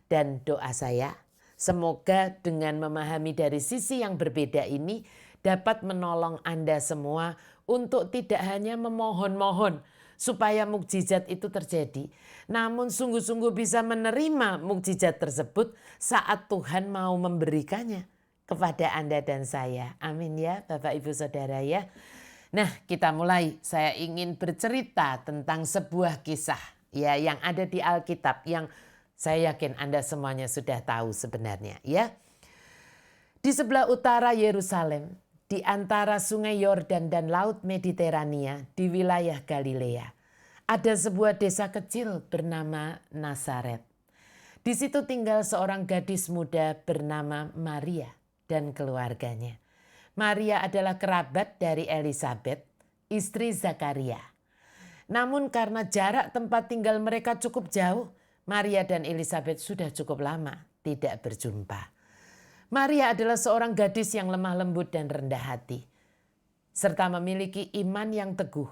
Dan doa saya, semoga dengan memahami dari sisi yang berbeda ini dapat menolong Anda semua untuk tidak hanya memohon-mohon supaya mukjizat itu terjadi, namun sungguh-sungguh bisa menerima mukjizat tersebut saat Tuhan mau memberikannya kepada Anda dan saya. Amin ya Bapak Ibu Saudara ya. Nah, kita mulai. Saya ingin bercerita tentang sebuah kisah ya yang ada di Alkitab yang saya yakin Anda semuanya sudah tahu sebenarnya ya. Di sebelah utara Yerusalem, di antara sungai Yordan dan laut Mediterania di wilayah Galilea, ada sebuah desa kecil bernama Nazaret. Di situ tinggal seorang gadis muda bernama Maria dan keluarganya. Maria adalah kerabat dari Elisabet, istri Zakaria. Namun karena jarak tempat tinggal mereka cukup jauh, Maria dan Elisabet sudah cukup lama tidak berjumpa. Maria adalah seorang gadis yang lemah lembut dan rendah hati, serta memiliki iman yang teguh,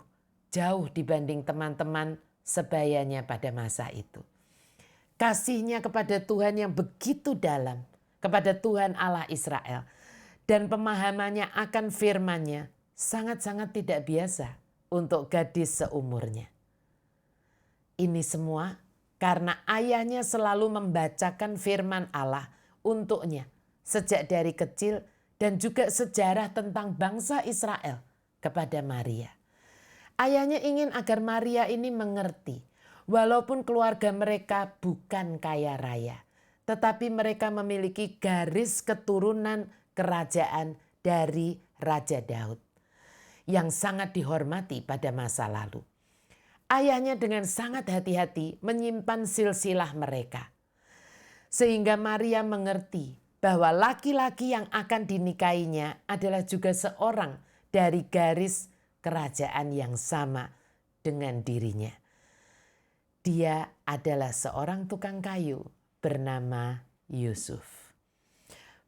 jauh dibanding teman-teman sebayanya pada masa itu. Kasihnya kepada Tuhan yang begitu dalam, kepada Tuhan Allah Israel, dan pemahamannya akan firman-Nya sangat-sangat tidak biasa untuk gadis seumurnya. Ini semua karena ayahnya selalu membacakan firman Allah untuknya sejak dari kecil dan juga sejarah tentang bangsa Israel kepada Maria. Ayahnya ingin agar Maria ini mengerti, walaupun keluarga mereka bukan kaya raya, tetapi mereka memiliki garis keturunan kerajaan dari Raja Daud yang sangat dihormati pada masa lalu. Ayahnya dengan sangat hati-hati menyimpan silsilah mereka, sehingga Maria mengerti bahwa laki-laki yang akan dinikahinya adalah juga seorang dari garis kerajaan yang sama dengan dirinya. Dia adalah seorang tukang kayu bernama Yusuf.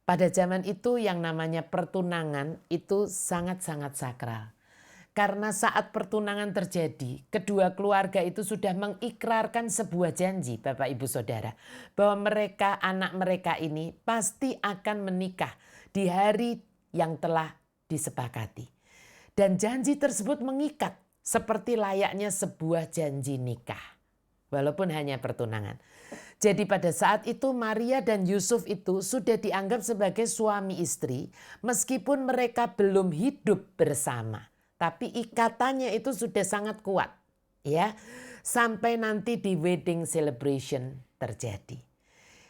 Pada zaman itu yang namanya pertunangan itu sangat-sangat sakral. Karena saat pertunangan terjadi, kedua keluarga itu sudah mengikrarkan sebuah janji Bapak Ibu Saudara, bahwa mereka, anak mereka ini pasti akan menikah di hari yang telah disepakati. Dan janji tersebut mengikat seperti layaknya sebuah janji nikah, walaupun hanya pertunangan. Jadi pada saat itu Maria dan Yusuf itu sudah dianggap sebagai suami istri meskipun mereka belum hidup bersama. Tapi ikatannya itu sudah sangat kuat, ya. Sampai nanti di wedding celebration terjadi.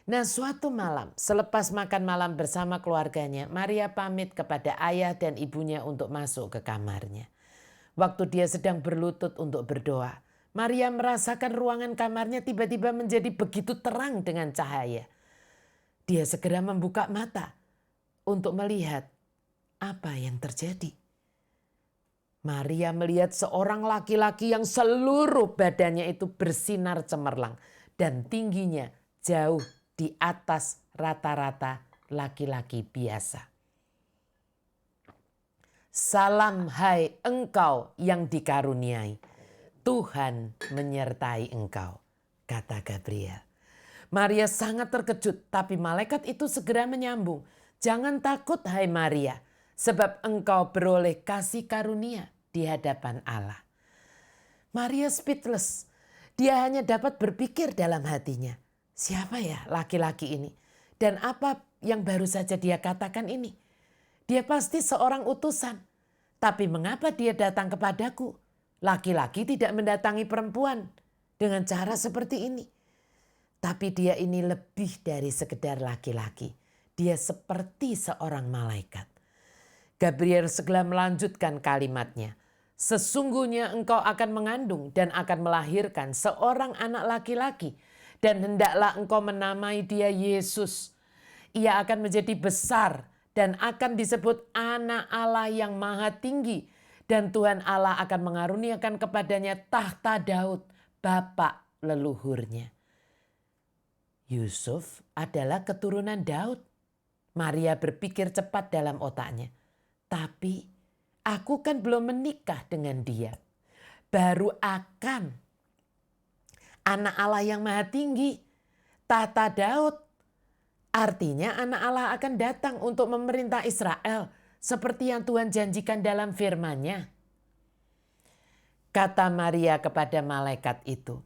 Nah, suatu malam selepas makan malam bersama keluarganya, Maria pamit kepada ayah dan ibunya untuk masuk ke kamarnya. Waktu dia sedang berlutut untuk berdoa, Maria merasakan ruangan kamarnya tiba-tiba menjadi begitu terang dengan cahaya. Dia segera membuka mata untuk melihat apa yang terjadi. Maria melihat seorang laki-laki yang seluruh badannya itu bersinar cemerlang dan tingginya jauh di atas rata-rata laki-laki biasa. Salam hai engkau yang dikaruniai, Tuhan menyertai engkau, kata Gabriel. Maria sangat terkejut, tapi malaikat itu segera menyambung. Jangan takut hai Maria, sebab engkau beroleh kasih karunia di hadapan Allah. Maria speechless. Dia hanya dapat berpikir dalam hatinya, siapa ya laki-laki ini? Dan apa yang baru saja dia katakan ini? Dia pasti seorang utusan. Tapi mengapa dia datang kepadaku? Laki-laki tidak mendatangi perempuan dengan cara seperti ini. Tapi dia ini lebih dari sekedar laki-laki. Dia seperti seorang malaikat. Gabriel segera melanjutkan kalimatnya. Sesungguhnya engkau akan mengandung dan akan melahirkan seorang anak laki-laki. Dan hendaklah engkau menamai dia Yesus. Ia akan menjadi besar dan akan disebut anak Allah yang maha tinggi. Dan Tuhan Allah akan mengaruniakan kepadanya tahta Daud, bapa leluhurnya. Yusuf adalah keturunan Daud. Maria berpikir cepat dalam otaknya. Tapi aku kan belum menikah dengan dia. Baru akan anak Allah yang maha tinggi, tahta Daud. Artinya anak Allah akan datang untuk memerintah Israel seperti yang Tuhan janjikan dalam firman-Nya. Kata Maria kepada malaikat itu,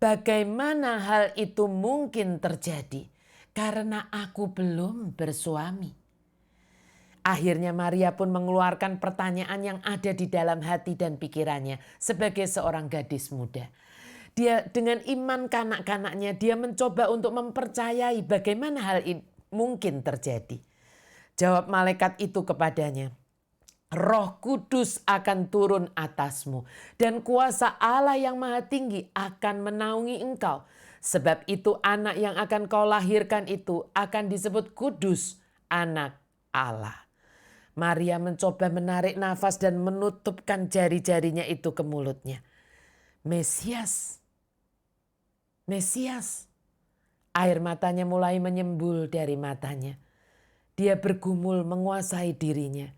bagaimana hal itu mungkin terjadi karena aku belum bersuami? Akhirnya Maria pun mengeluarkan pertanyaan yang ada di dalam hati dan pikirannya sebagai seorang gadis muda. Dia dengan iman kanak-kanaknya dia mencoba untuk mempercayai bagaimana hal ini mungkin terjadi. Jawab malaikat itu kepadanya, Roh Kudus akan turun atasmu dan kuasa Allah yang maha tinggi akan menaungi engkau. Sebab itu anak yang akan kau lahirkan itu akan disebut kudus, anak Allah. Maria mencoba menarik nafas dan menutupkan jari-jarinya itu ke mulutnya. Mesias. Mesias. Air matanya mulai menyembul dari matanya. Dia bergumul menguasai dirinya.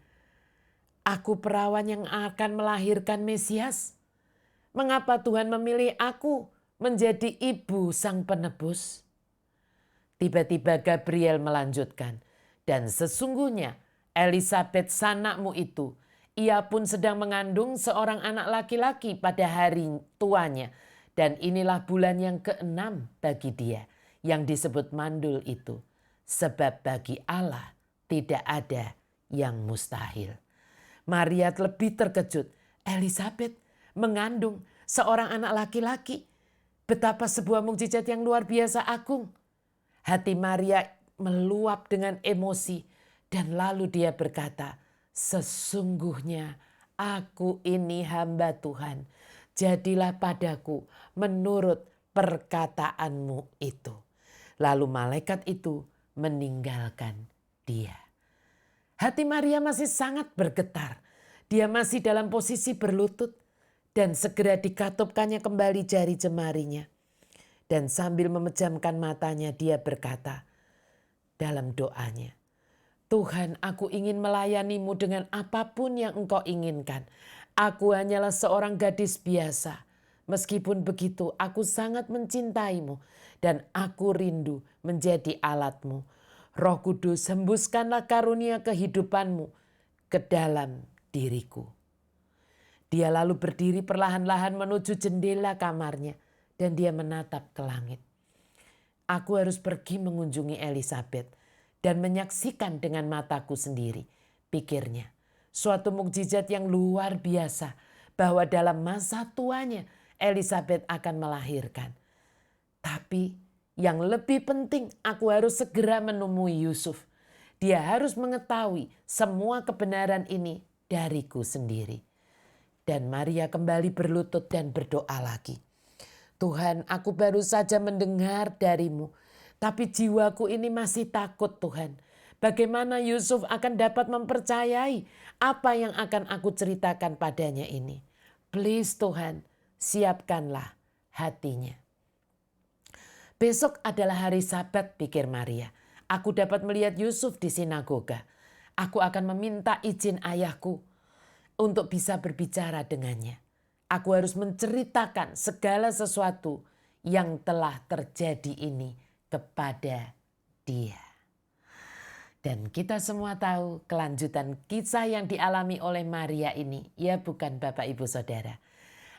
Aku perawan yang akan melahirkan Mesias. Mengapa Tuhan memilih aku menjadi ibu sang penebus? Tiba-tiba Gabriel melanjutkan. Dan sesungguhnya Elisabet sanakmu itu, ia pun sedang mengandung seorang anak laki-laki pada hari tuanya. Dan inilah bulan yang ke-6 bagi dia yang disebut mandul itu. Sebab bagi Allah tidak ada yang mustahil. Maria lebih terkejut. Elisabet mengandung seorang anak laki-laki. Betapa sebuah mukjizat yang luar biasa agung. Hati Maria meluap dengan emosi. Dan lalu dia berkata, sesungguhnya aku ini hamba Tuhan. Jadilah padaku menurut perkataanmu itu. Lalu malaikat itu meninggalkan dia. Hati Maria masih sangat bergetar. Dia masih dalam posisi berlutut. Dan segera dikatupkannya kembali jari jemarinya. Dan sambil memejamkan matanya dia berkata dalam doanya, Tuhan, aku ingin melayanimu dengan apapun yang engkau inginkan. Aku hanyalah seorang gadis biasa. Meskipun begitu, aku sangat mencintaimu dan aku rindu menjadi alatmu. Roh Kudus, hembuskanlah karunia kehidupanmu ke dalam diriku. Dia lalu berdiri perlahan-lahan menuju jendela kamarnya dan dia menatap ke langit. Aku harus pergi mengunjungi Elizabeth dan menyaksikan dengan mataku sendiri, pikirnya. Suatu mukjizat yang luar biasa bahwa dalam masa tuanya Elizabeth akan melahirkan. Tapi yang lebih penting, aku harus segera menemui Yusuf. Dia harus mengetahui semua kebenaran ini dariku sendiri. Dan Maria kembali berlutut dan berdoa lagi. Tuhan, aku baru saja mendengar darimu, tapi jiwaku ini masih takut Tuhan. Bagaimana Yusuf akan dapat mempercayai apa yang akan aku ceritakan padanya ini? Please Tuhan, siapkanlah hatinya. Besok adalah hari Sabat, pikir Maria. Aku dapat melihat Yusuf di sinagoga. Aku akan meminta izin ayahku untuk bisa berbicara dengannya. Aku harus menceritakan segala sesuatu yang telah terjadi ini kepada dia. Dan kita semua tahu kelanjutan kisah yang dialami oleh Maria ini, ya bukan Bapak Ibu Saudara.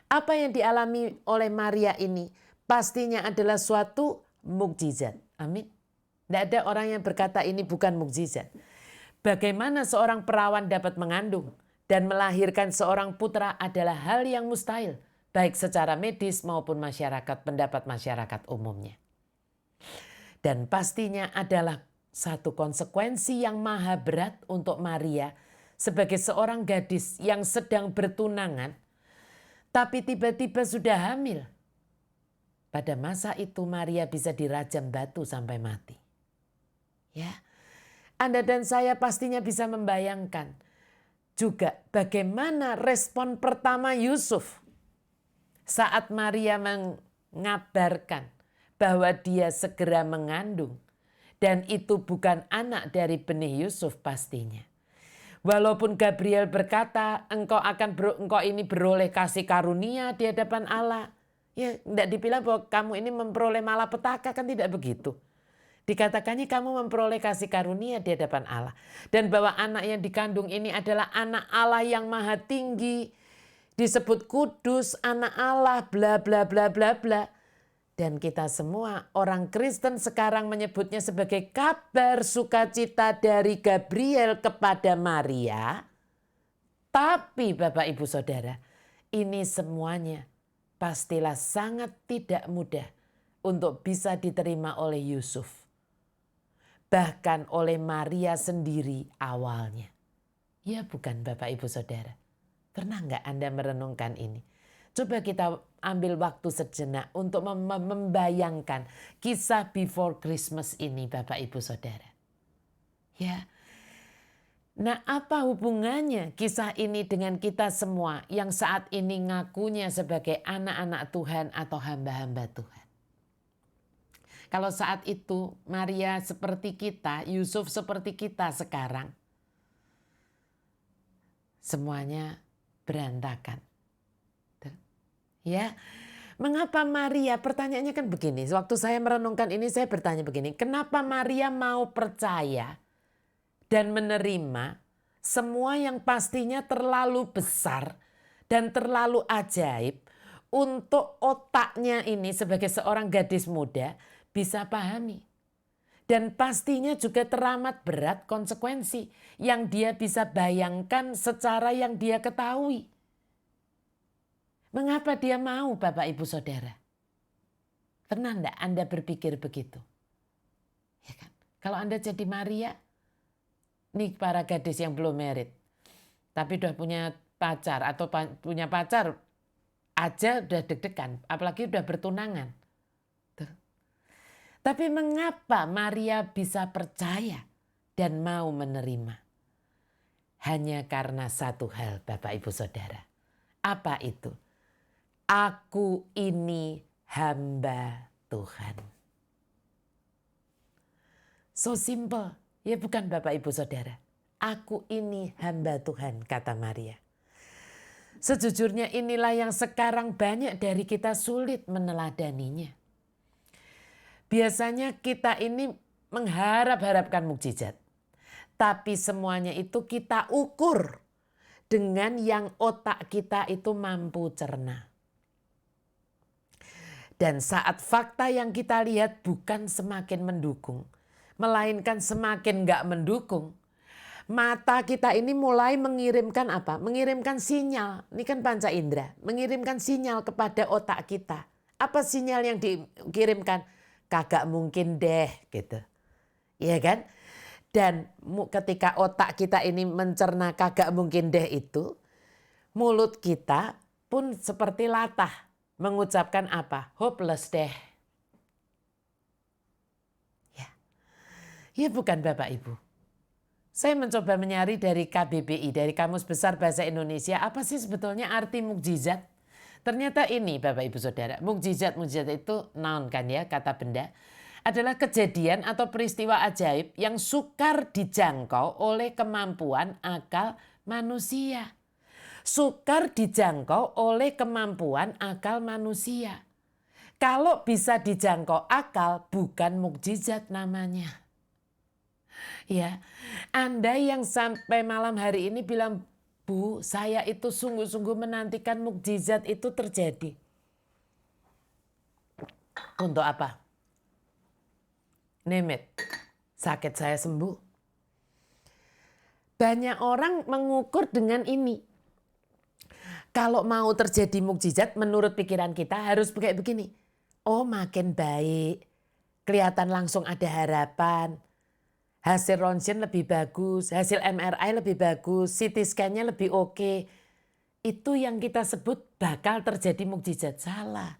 Apa yang dialami oleh Maria ini pastinya adalah suatu mukjizat. Amin. Tidak ada orang yang berkata ini bukan mukjizat. Bagaimana seorang perawan dapat mengandung dan melahirkan seorang putra adalah hal yang mustahil, baik secara medis maupun pendapat masyarakat umumnya. Dan pastinya adalah satu konsekuensi yang maha berat untuk Maria sebagai seorang gadis yang sedang bertunangan, tapi tiba-tiba sudah hamil. Pada masa itu Maria bisa dirajam batu sampai mati. Ya, Anda dan saya pastinya bisa membayangkan juga bagaimana respon pertama Yusuf saat Maria mengabarkan bahwa dia segera mengandung dan itu bukan anak dari benih Yusuf pastinya. Walaupun Gabriel berkata engkau ini beroleh kasih karunia di hadapan Allah, ya tidak dibilang bahwa kamu ini memperoleh malapetaka, kan tidak begitu. Dikatakannya kamu memperoleh kasih karunia di hadapan Allah. Dan bahwa anak yang dikandung ini adalah anak Allah yang maha tinggi. Disebut kudus, anak Allah, bla bla bla bla bla. Dan kita semua orang Kristen sekarang menyebutnya sebagai kabar sukacita dari Gabriel kepada Maria. Tapi Bapak Ibu Saudara, ini semuanya pastilah sangat tidak mudah untuk bisa diterima oleh Yusuf. Bahkan oleh Maria sendiri awalnya. Ya bukan Bapak Ibu Saudara. Pernah nggak Anda merenungkan ini? Coba kita ambil waktu sejenak untuk membayangkan kisah before Christmas ini Bapak Ibu Saudara. Ya. Nah, apa hubungannya kisah ini dengan kita semua yang saat ini ngakunya sebagai anak-anak Tuhan atau hamba-hamba Tuhan? Kalau saat itu Maria seperti kita, Yusuf seperti kita sekarang, semuanya berantakan. Ya, mengapa Maria? Pertanyaannya kan begini. Waktu saya merenungkan ini saya bertanya begini. Kenapa Maria mau percaya dan menerima semua yang pastinya terlalu besar dan terlalu ajaib untuk otaknya ini sebagai seorang gadis muda bisa pahami. Dan pastinya juga teramat berat konsekuensi yang dia bisa bayangkan secara yang dia ketahui. Mengapa dia mau Bapak Ibu Saudara? Pernah enggak Anda berpikir begitu? Ya kan? Kalau Anda jadi Maria, nih para gadis yang belum married, tapi udah punya pacar atau punya pacar aja udah deg-degan, apalagi udah bertunangan. Tapi mengapa Maria bisa percaya dan mau menerima? Hanya karena satu hal Bapak Ibu Saudara. Apa itu? Aku ini hamba Tuhan. So simple. Ya bukan Bapak Ibu Saudara. Aku ini hamba Tuhan, kata Maria. Sejujurnya inilah yang sekarang banyak dari kita sulit meneladaninya. Biasanya kita ini mengharap-harapkan mukjizat. Tapi semuanya itu kita ukur dengan yang otak kita itu mampu cerna. Dan saat fakta yang kita lihat bukan semakin mendukung, melainkan semakin gak mendukung, mata kita ini mulai mengirimkan apa? Mengirimkan sinyal, ini kan panca indera, mengirimkan sinyal kepada otak kita. Apa sinyal yang dikirimkan? Kagak mungkin deh gitu. Iya kan? Dan ketika otak kita ini mencerna kagak mungkin deh itu, mulut kita pun seperti latah. Mengucapkan apa? Hopeless deh. Ya bukan Bapak Ibu. Saya mencoba mencari dari KBBI, dari Kamus Besar Bahasa Indonesia, apa sih sebetulnya arti mukjizat? Ternyata ini Bapak Ibu Saudara, mukjizat itu noun kan ya, kata benda. Adalah kejadian atau peristiwa ajaib yang sukar dijangkau oleh kemampuan akal manusia. Sukar dijangkau oleh kemampuan akal manusia. Kalau bisa dijangkau akal, bukan mukjizat namanya. Ya, Anda yang sampai malam hari ini bilang, Bu, saya itu sungguh-sungguh menantikan mukjizat itu terjadi. Untuk apa? Name it. Sakit saya sembuh. Banyak orang mengukur dengan ini. Kalau mau terjadi mukjizat menurut pikiran kita harus kayak begini. Oh makin baik, kelihatan langsung ada harapan. Hasil ronsen lebih bagus, hasil MRI lebih bagus, CT scan-nya lebih oke. Itu yang kita sebut bakal terjadi mukjizat. Salah.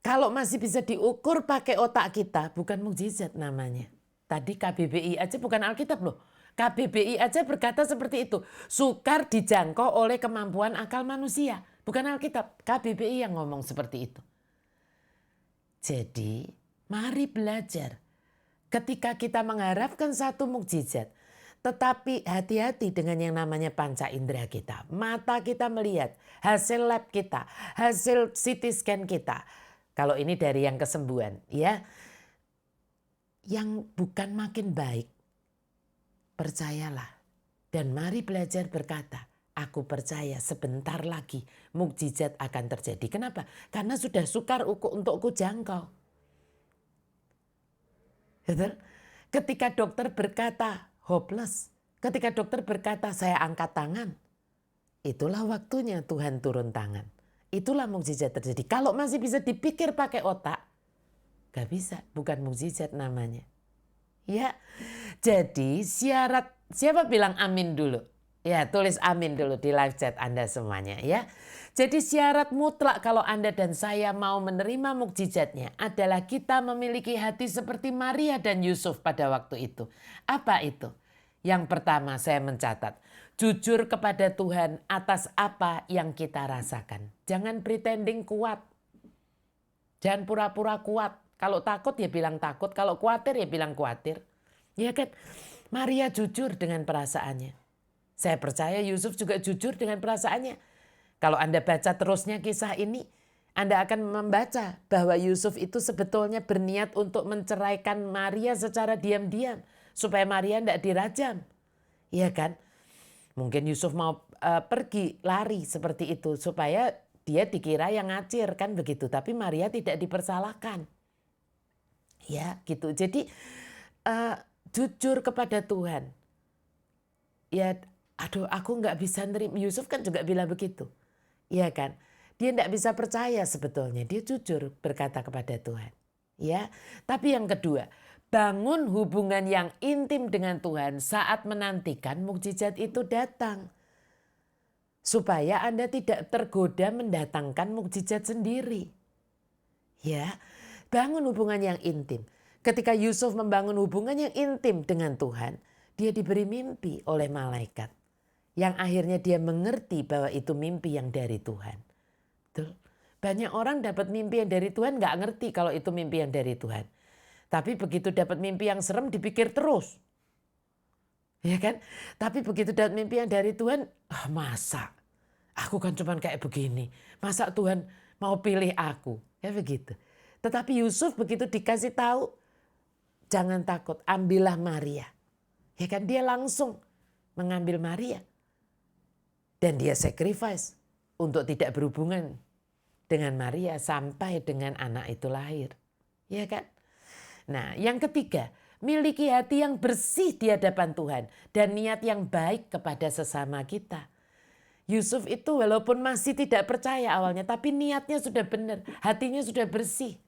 Kalau masih bisa diukur pakai otak kita, bukan mukjizat namanya. Tadi KBBI aja bukan Alkitab loh. KBBI aja berkata seperti itu. Sukar dijangkau oleh kemampuan akal manusia. Bukan Alkitab, KBBI yang ngomong seperti itu. Jadi mari belajar. Ketika kita mengharapkan satu mukjizat, tetapi hati-hati dengan yang namanya panca indera kita. Mata kita melihat, hasil lab kita, hasil CT scan kita. Kalau ini dari yang kesembuhan ya. Yang bukan makin baik. Percayalah dan mari belajar berkata, aku percaya sebentar lagi mukjizat akan terjadi. Kenapa? Karena sudah sukar untuk ku jangkau. Betul? Ketika dokter berkata hopeless, ketika dokter berkata saya angkat tangan, itulah waktunya Tuhan turun tangan. Itulah mukjizat terjadi. Kalau masih bisa dipikir pakai otak, gak bisa, bukan mukjizat namanya. Ya, jadi syarat, siapa bilang amin dulu? Ya, tulis amin dulu di live chat Anda semuanya ya. Jadi syarat mutlak kalau Anda dan saya mau menerima mukjizatnya adalah kita memiliki hati seperti Maria dan Yusuf pada waktu itu. Apa itu? Yang pertama saya mencatat, jujur kepada Tuhan atas apa yang kita rasakan. Jangan pretending kuat. Jangan pura-pura kuat. Kalau takut ya bilang takut, kalau khawatir ya bilang khawatir. Ya kan? Maria jujur dengan perasaannya. Saya percaya Yusuf juga jujur dengan perasaannya. Kalau Anda baca terusnya kisah ini, Anda akan membaca bahwa Yusuf itu sebetulnya berniat untuk menceraikan Maria secara diam-diam. Supaya Maria tidak dirajam. Ya kan? Mungkin Yusuf mau pergi, lari seperti itu. Supaya dia dikira yang ngacir kan begitu. Tapi Maria tidak dipersalahkan. Ya gitu. Jadi jujur kepada Tuhan. Ya aduh aku gak bisa nerima. Yusuf kan juga bilang begitu. Ya kan. Dia gak bisa percaya sebetulnya. Dia jujur berkata kepada Tuhan. Ya. Tapi yang kedua. Bangun hubungan yang intim dengan Tuhan saat menantikan mukjizat itu datang. Supaya Anda tidak tergoda mendatangkan mukjizat sendiri. Ya. Bangun hubungan yang intim. Ketika Yusuf membangun hubungan yang intim dengan Tuhan, dia diberi mimpi oleh malaikat. Yang akhirnya dia mengerti bahwa itu mimpi yang dari Tuhan. Betul? Banyak orang dapat mimpi yang dari Tuhan gak ngerti kalau itu mimpi yang dari Tuhan. Tapi begitu dapat mimpi yang serem dipikir terus. Ya kan? Tapi begitu dapat mimpi yang dari Tuhan, masa? Aku kan cuma kayak begini. Masa Tuhan mau pilih aku? Ya begitu. Tetapi Yusuf begitu dikasih tahu, jangan takut, ambillah Maria. Ya kan, dia langsung mengambil Maria. Dan dia sacrifice untuk tidak berhubungan dengan Maria sampai dengan anak itu lahir. Ya kan? Nah, yang ketiga, miliki hati yang bersih di hadapan Tuhan dan niat yang baik kepada sesama kita. Yusuf itu walaupun masih tidak percaya awalnya, tapi niatnya sudah benar, hatinya sudah bersih.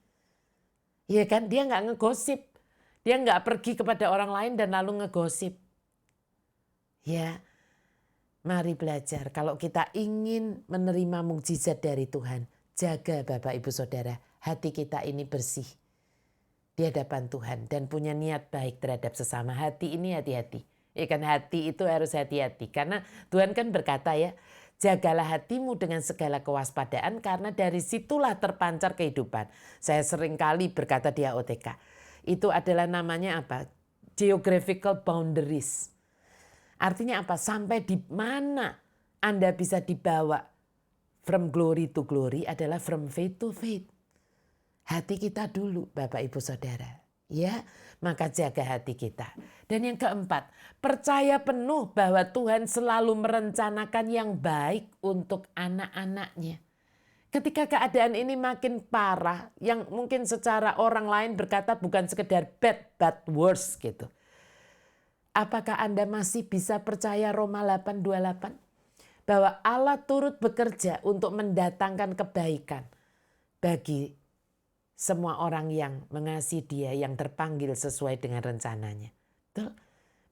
Ya kan, dia nggak ngegosip, dia nggak pergi kepada orang lain dan lalu ngegosip. Ya, mari belajar kalau kita ingin menerima mukjizat dari Tuhan, jaga Bapak Ibu Saudara, hati kita ini bersih di hadapan Tuhan dan punya niat baik terhadap sesama. Hati ini hati-hati. Ya kan, hati itu harus hati-hati karena Tuhan kan berkata ya, jagalah hatimu dengan segala kewaspadaan karena dari situlah terpancar kehidupan. Saya sering kali berkata di AOTK, itu adalah namanya apa? Geographical boundaries. Artinya apa? Sampai di mana Anda bisa dibawa from glory to glory adalah from faith to faith. Hati kita dulu Bapak Ibu Saudara. Ya, maka jaga hati kita. Dan yang keempat, percaya penuh bahwa Tuhan selalu merencanakan yang baik untuk anak-anaknya. Ketika keadaan ini makin parah, yang mungkin secara orang lain berkata bukan sekedar bad but worse gitu. Apakah Anda masih bisa percaya Roma 8:28? Bahwa Allah turut bekerja untuk mendatangkan kebaikan bagi semua orang yang mengasihi Dia, yang terpanggil sesuai dengan rencananya. Betul?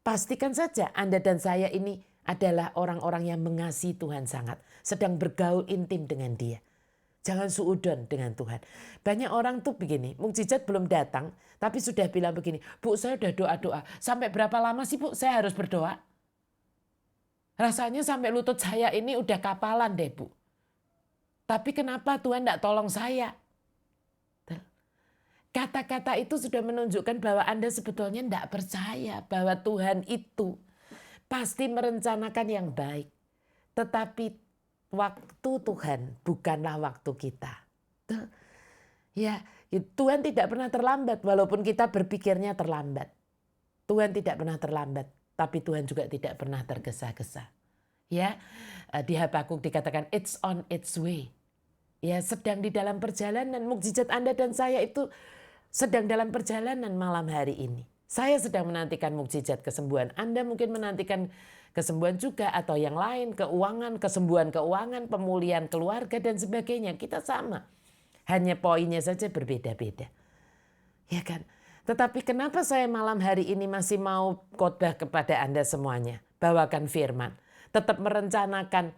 Pastikan saja Anda dan saya ini adalah orang-orang yang mengasihi Tuhan sangat, sedang bergaul intim dengan Dia. Jangan suudon dengan Tuhan. Banyak orang tuh begini, mukjizat belum datang, tapi sudah bilang begini, Bu saya udah doa-doa. Sampai berapa lama sih Bu saya harus berdoa? Rasanya sampai lutut saya ini udah kapalan deh Bu. Tapi kenapa Tuhan tidak tolong saya? Kata-kata itu sudah menunjukkan bahwa Anda sebetulnya tidak percaya bahwa Tuhan itu pasti merencanakan yang baik. Tetapi waktu Tuhan bukanlah waktu kita. Ya, Tuhan tidak pernah terlambat walaupun kita berpikirnya terlambat. Tuhan tidak pernah terlambat, tapi Tuhan juga tidak pernah tergesa-gesa. Ya, di Habakuk dikatakan it's on its way. Ya, sedang di dalam perjalanan. Mukjizat Anda dan saya itu sedang dalam perjalanan malam hari ini. Saya sedang menantikan mukjizat kesembuhan. Anda mungkin menantikan kesembuhan juga atau yang lain, keuangan, kesembuhan keuangan, pemulihan keluarga dan sebagainya. Kita sama. Hanya poinnya saja berbeda-beda. Ya kan? Tetapi kenapa saya malam hari ini masih mau khotbah kepada Anda semuanya? Bawakan firman. Tetap merencanakan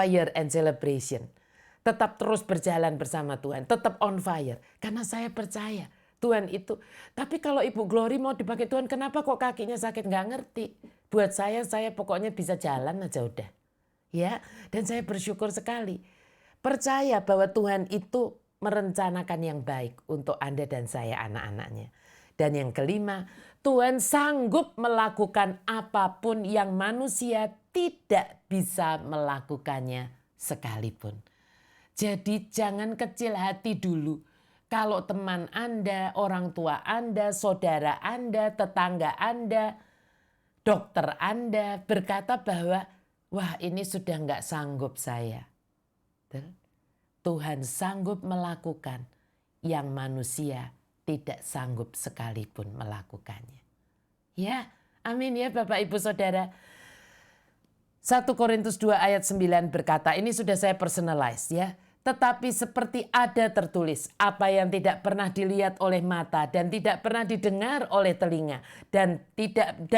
year end celebration. Tetap terus berjalan bersama Tuhan. Tetap on fire. Karena saya percaya Tuhan itu. Tapi kalau Ibu Glory mau dipakai Tuhan, kenapa kok kakinya sakit? Nggak ngerti. Buat saya pokoknya bisa jalan aja udah. Ya, dan saya bersyukur sekali. Percaya bahwa Tuhan itu merencanakan yang baik untuk Anda dan saya anak-anaknya. Dan yang kelima, Tuhan sanggup melakukan apapun yang manusia tidak bisa melakukannya sekalipun. Jadi jangan kecil hati dulu. Kalau teman Anda, orang tua Anda, saudara Anda, tetangga Anda, dokter Anda berkata bahwa wah ini sudah nggak sanggup saya. Tuhan sanggup melakukan yang manusia tidak sanggup sekalipun melakukannya. Ya, amin ya Bapak Ibu Saudara. 1 Korintus 2 ayat 9 berkata, ini sudah saya personalize ya. Tetapi seperti ada tertulis, apa yang tidak pernah dilihat oleh mata dan tidak pernah didengar oleh telinga dan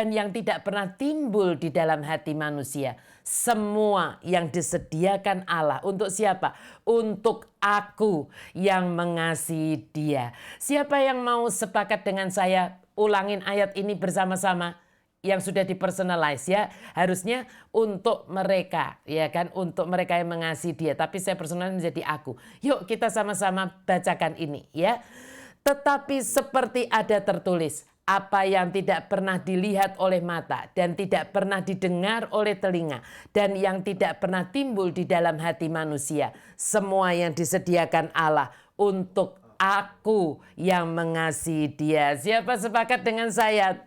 yang tidak pernah timbul di dalam hati manusia, semua yang disediakan Allah untuk siapa? Untuk aku yang mengasihi Dia. Siapa yang mau sepakat dengan saya ulangin ayat ini bersama-sama? Yang sudah dipersonalize ya, harusnya untuk mereka ya kan, untuk mereka yang mengasihi Dia, tapi saya personal menjadi aku. Yuk kita sama-sama bacakan ini ya. Tetapi seperti ada tertulis, apa yang tidak pernah dilihat oleh mata dan tidak pernah didengar oleh telinga dan yang tidak pernah timbul di dalam hati manusia, semua yang disediakan Allah untuk aku yang mengasihi Dia. Siapa sepakat dengan saya?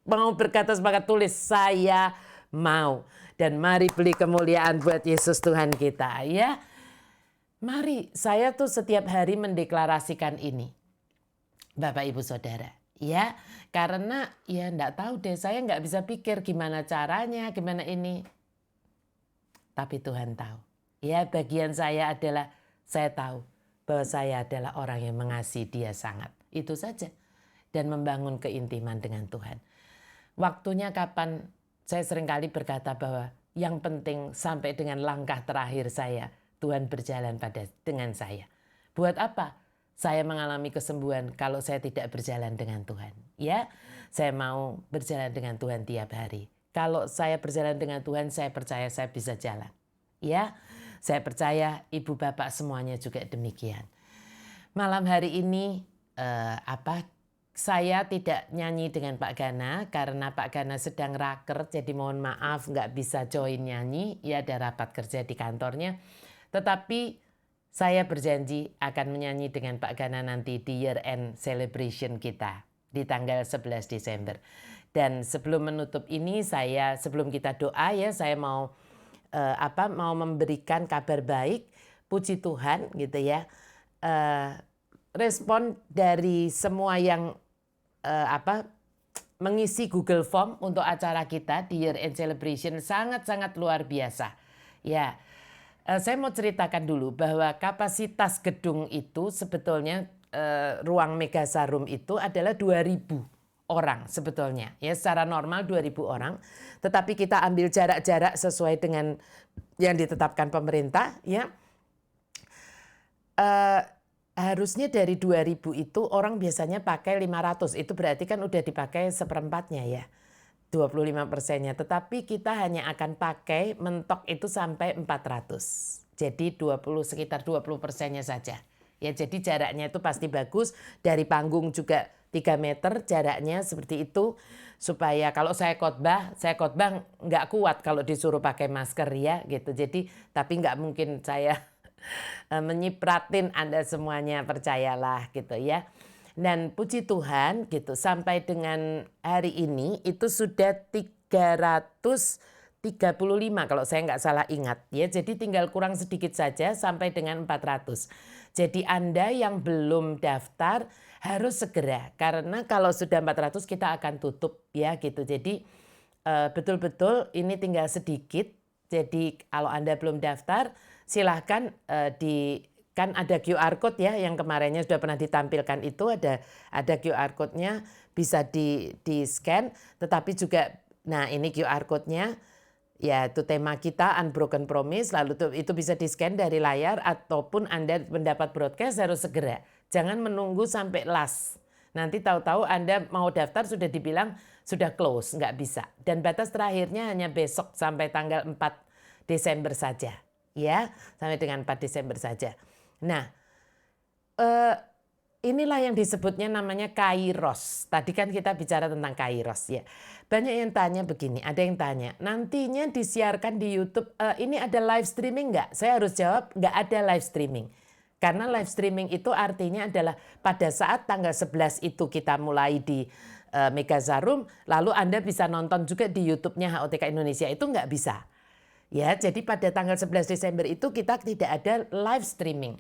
Mau berkata sepakat, tulis saya mau. Dan mari beli kemuliaan buat Yesus Tuhan kita ya. Mari, saya tuh setiap hari mendeklarasikan ini, Bapak Ibu Saudara. Ya, karena ya enggak tahu deh, saya nggak bisa pikir gimana caranya, gimana ini. Tapi Tuhan tahu. Ya, bagian saya adalah saya tahu bahwa saya adalah orang yang mengasihi Dia sangat. Itu saja. Dan membangun keintiman dengan Tuhan. Waktunya kapan, saya seringkali berkata bahwa yang penting sampai dengan langkah terakhir saya, Tuhan berjalan dengan saya. Buat apa? Saya mengalami kesembuhan kalau saya tidak berjalan dengan Tuhan. Ya, saya mau berjalan dengan Tuhan tiap hari. Kalau saya berjalan dengan Tuhan, saya percaya saya bisa jalan. Ya, saya percaya ibu bapak semuanya juga demikian. Malam hari ini saya tidak nyanyi dengan Pak Gana karena Pak Gana sedang raker, jadi mohon maaf nggak bisa join nyanyi. Ya ada rapat kerja di kantornya. Tetapi saya berjanji akan menyanyi dengan Pak Gana nanti di year end celebration kita di tanggal 11 Desember. Dan sebelum menutup ini sebelum kita doa ya saya mau mau memberikan kabar baik, puji Tuhan gitu ya. Respon dari semua yang mengisi Google Form untuk acara kita di Year End Celebration sangat-sangat luar biasa. Ya, saya mau ceritakan dulu bahwa kapasitas gedung itu sebetulnya ruang Megasarum itu adalah 2.000 orang sebetulnya. Ya, secara normal 2.000 orang, tetapi kita ambil jarak-jarak sesuai dengan yang ditetapkan pemerintah. Ya, harusnya dari 2.000 itu orang biasanya pakai 500. Itu berarti kan udah dipakai seperempatnya ya. 25%-nya. Tetapi kita hanya akan pakai mentok itu sampai 400. Jadi sekitar 20%-nya saja. Ya jadi jaraknya itu pasti bagus. Dari panggung juga 3 meter jaraknya seperti itu. Supaya kalau saya khotbah nggak kuat kalau disuruh pakai masker ya gitu. Jadi tapi nggak mungkin saya menyipratin Anda semuanya, percayalah gitu ya. Dan puji Tuhan gitu sampai dengan hari ini itu sudah 335 kalau saya nggak salah ingat ya. Jadi tinggal kurang sedikit saja sampai dengan 400. Jadi Anda yang belum daftar harus segera karena kalau sudah 400 kita akan tutup ya gitu. Jadi betul-betul ini tinggal sedikit. Jadi kalau Anda belum daftar silahkan kan ada QR code ya yang kemarinnya sudah pernah ditampilkan itu ada QR code-nya bisa di scan, tetapi juga nah ini QR code-nya ya itu tema kita Unbroken Promise, lalu itu bisa di scan dari layar ataupun Anda mendapat broadcast harus segera. Jangan menunggu sampai last. Nanti tahu-tahu Anda mau daftar sudah dibilang sudah close, nggak bisa. Dan batas terakhirnya hanya besok sampai tanggal 4 Desember saja. Ya, sampai dengan 4 Desember saja. Nah, inilah yang disebutnya namanya kairos. Tadi kan kita bicara tentang kairos ya. Banyak yang tanya begini, ada yang tanya, nantinya disiarkan di YouTube, ini ada live streaming nggak? Saya harus jawab, nggak ada live streaming. Karena live streaming itu artinya adalah pada saat tanggal 11 itu kita mulai di Megazarum, lalu Anda bisa nonton juga di YouTube-nya HOTK Indonesia, itu nggak bisa. Ya, jadi pada tanggal 11 Desember itu kita tidak ada live streaming.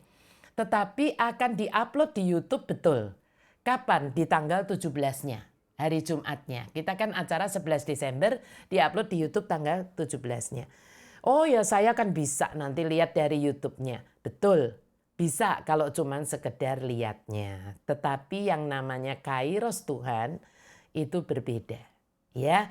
Tetapi akan diupload di YouTube betul. Kapan? Di tanggal 17-nya, hari Jumatnya. Kita kan acara 11 Desember, diupload di YouTube tanggal 17-nya. Oh ya saya kan bisa nanti lihat dari YouTube-nya. Betul, bisa kalau cuman sekedar lihatnya. Tetapi yang namanya kairos Tuhan itu berbeda. Ya,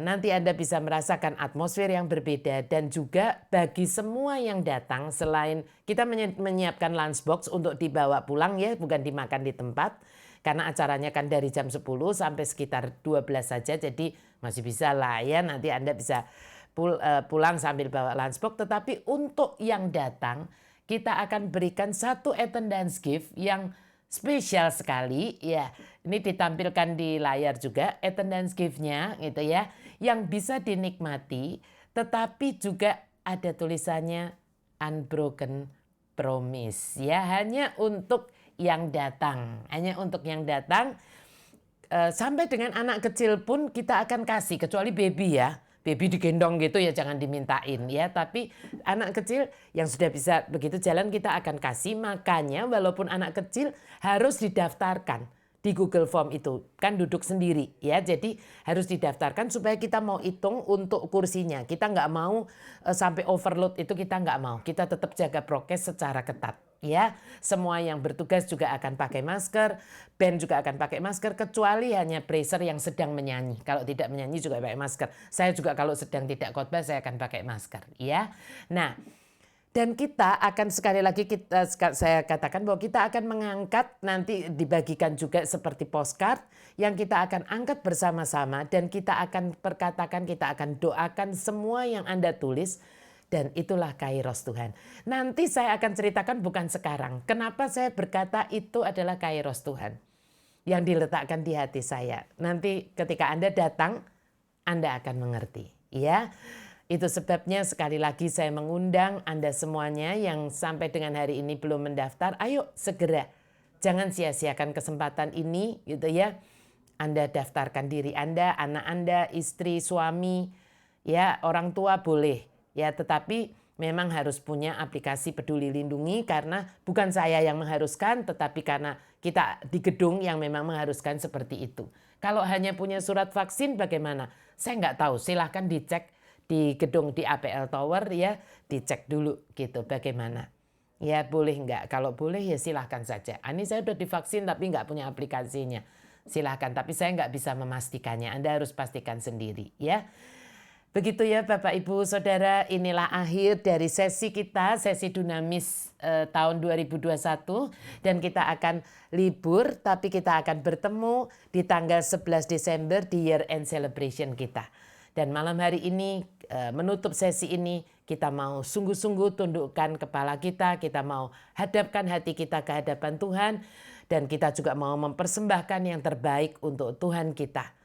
nanti Anda bisa merasakan atmosfer yang berbeda dan juga bagi semua yang datang selain kita menyiapkan lunchbox untuk dibawa pulang ya, bukan dimakan di tempat. Karena acaranya kan dari jam 10 sampai sekitar 12 saja, jadi masih bisa lah ya nanti Anda bisa pulang sambil bawa lunchbox. Tetapi untuk yang datang kita akan berikan satu attendance gift yang spesial sekali ya. Ini ditampilkan di layar juga attendance gift-nya gitu ya. Yang bisa dinikmati tetapi juga ada tulisannya Unbroken Promise ya. Hanya untuk yang datang. Hanya untuk yang datang. Sampai dengan anak kecil pun kita akan kasih kecuali baby ya. baby digendong gitu ya jangan dimintain ya. Tapi anak kecil yang sudah bisa begitu jalan kita akan kasih. Makanya walaupun anak kecil harus didaftarkan di Google Form itu. Kan duduk sendiri ya. Jadi harus didaftarkan supaya kita mau hitung untuk kursinya. Kita nggak mau sampai overload itu kita nggak mau. Kita tetap jaga prokes secara ketat. Ya, semua yang bertugas juga akan pakai masker, band juga akan pakai masker, kecuali hanya praiser yang sedang menyanyi. Kalau tidak menyanyi juga pakai masker. Saya juga kalau sedang tidak khotbah saya akan pakai masker. Ya, nah dan kita akan sekali lagi saya katakan bahwa kita akan mengangkat nanti dibagikan juga seperti postcard yang kita akan angkat bersama-sama dan kita akan perkatakan, kita akan doakan semua yang Anda tulis. Dan itulah Kairos Tuhan. Nanti saya akan ceritakan bukan sekarang. Kenapa saya berkata itu adalah Kairos Tuhan. Yang diletakkan di hati saya. Nanti ketika Anda datang, Anda akan mengerti. Ya, itu sebabnya sekali lagi saya mengundang Anda semuanya yang sampai dengan hari ini belum mendaftar. Ayo segera. Jangan sia-siakan kesempatan ini gitu ya. Anda daftarkan diri Anda, anak Anda, istri, suami, ya orang tua boleh. Ya, tetapi memang harus punya aplikasi Peduli Lindungi karena bukan saya yang mengharuskan, tetapi karena kita di gedung yang memang mengharuskan seperti itu. Kalau hanya punya surat vaksin bagaimana? Saya nggak tahu, silahkan dicek di gedung di APL Tower ya, dicek dulu gitu bagaimana. Ya boleh nggak? Kalau boleh ya silahkan saja. Ini saya udah divaksin tapi nggak punya aplikasinya. Silahkan, tapi saya nggak bisa memastikannya. Anda harus pastikan sendiri ya. Begitu ya Bapak Ibu Saudara, inilah akhir dari sesi kita, sesi Dunamis tahun 2021. Dan kita akan libur, tapi kita akan bertemu di tanggal 11 Desember di Year End Celebration kita. Dan malam hari ini menutup sesi ini kita mau sungguh-sungguh tundukkan kepala kita mau hadapkan hati kita ke hadapan Tuhan. Dan kita juga mau mempersembahkan yang terbaik untuk Tuhan kita.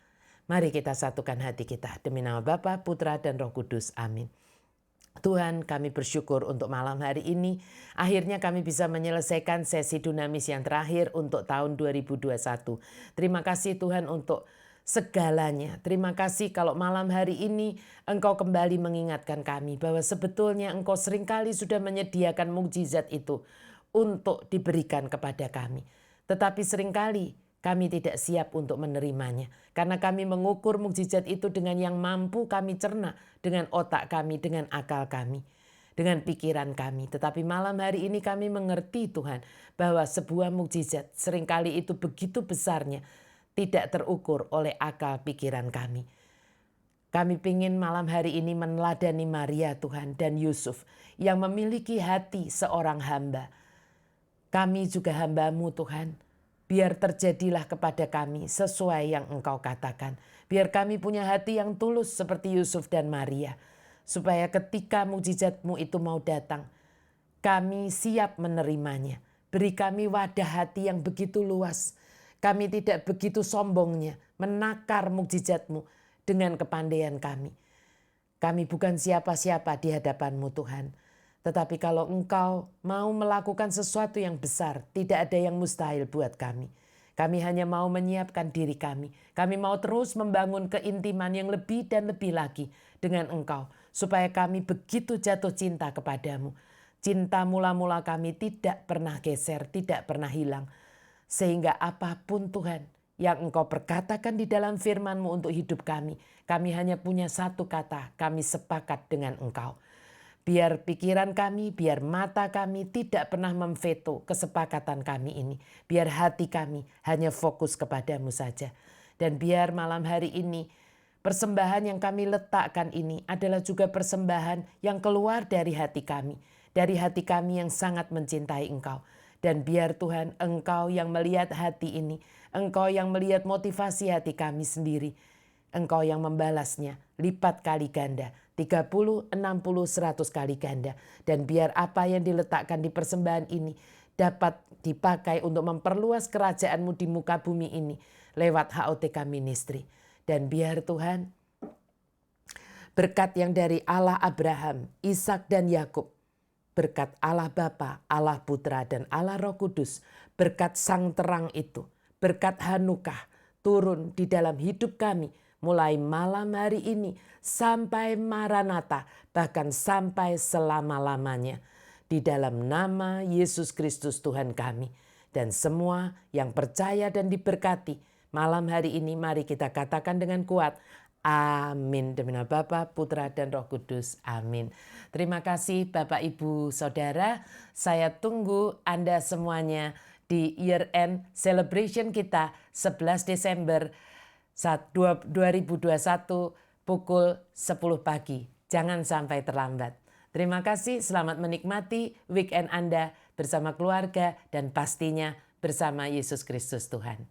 Mari kita satukan hati kita demi nama Bapa, Putra, dan Roh Kudus. Amin. Tuhan, kami bersyukur untuk malam hari ini. Akhirnya kami bisa menyelesaikan sesi Dunamis yang terakhir untuk tahun 2021. Terima kasih Tuhan untuk segalanya. Terima kasih kalau malam hari ini Engkau kembali mengingatkan kami bahwa sebetulnya Engkau seringkali sudah menyediakan mukjizat itu untuk diberikan kepada kami. Tetapi seringkali kami tidak siap untuk menerimanya. Karena kami mengukur mukjizat itu dengan yang mampu kami cerna. Dengan otak kami, dengan akal kami. Dengan pikiran kami. Tetapi malam hari ini kami mengerti Tuhan. Bahwa sebuah mukjizat seringkali itu begitu besarnya. Tidak terukur oleh akal pikiran kami. Kami ingin malam hari ini meneladani Maria Tuhan dan Yusuf. Yang memiliki hati seorang hamba. Kami juga hamba-Mu Tuhan. Biar terjadilah kepada kami sesuai yang Engkau katakan. Biar kami punya hati yang tulus seperti Yusuf dan Maria. Supaya ketika mukjizat-Mu itu mau datang, kami siap menerimanya. Beri kami wadah hati yang begitu luas. Kami tidak begitu sombongnya menakar mukjizat-Mu dengan kepandaian kami. Kami bukan siapa-siapa di hadapan-Mu Tuhan. Tetapi kalau Engkau mau melakukan sesuatu yang besar, tidak ada yang mustahil buat kami. Kami hanya mau menyiapkan diri kami. Kami mau terus membangun keintiman yang lebih dan lebih lagi dengan Engkau. Supaya kami begitu jatuh cinta kepadamu. Cinta mula-mula kami tidak pernah geser, tidak pernah hilang. Sehingga apapun Tuhan yang Engkau perkatakan di dalam firman-Mu untuk hidup kami hanya punya satu kata, kami sepakat dengan Engkau. Biar pikiran kami, biar mata kami tidak pernah memveto kesepakatan kami ini. Biar hati kami hanya fokus kepadamu saja. Dan biar malam hari ini persembahan yang kami letakkan ini adalah juga persembahan yang keluar dari hati kami. Dari hati kami yang sangat mencintai Engkau. Dan biar Tuhan Engkau yang melihat hati ini. Engkau yang melihat motivasi hati kami sendiri. Engkau yang membalasnya lipat kali ganda. 30, 60, 100 kali ganda. Dan biar apa yang diletakkan di persembahan ini dapat dipakai untuk memperluas kerajaan-Mu di muka bumi ini lewat HOTK Ministry. Dan biar Tuhan berkat yang dari Allah Abraham, Ishak dan Yakub, berkat Allah Bapa, Allah Putra dan Allah Roh Kudus, berkat sang terang itu, berkat Hanukah turun di dalam hidup kami mulai malam hari ini sampai Maranatha, bahkan sampai selama-lamanya. Di dalam nama Yesus Kristus Tuhan kami. Dan semua yang percaya dan diberkati malam hari ini, mari kita katakan dengan kuat, amin. Demi nama Bapa, Putra, dan Roh Kudus. Amin. Terima kasih Bapak, Ibu, Saudara. Saya tunggu Anda semuanya di year end celebration kita 11 Desember 2021 pukul 10 pagi. Jangan sampai terlambat. Terima kasih, selamat menikmati weekend Anda bersama keluarga dan pastinya bersama Yesus Kristus Tuhan.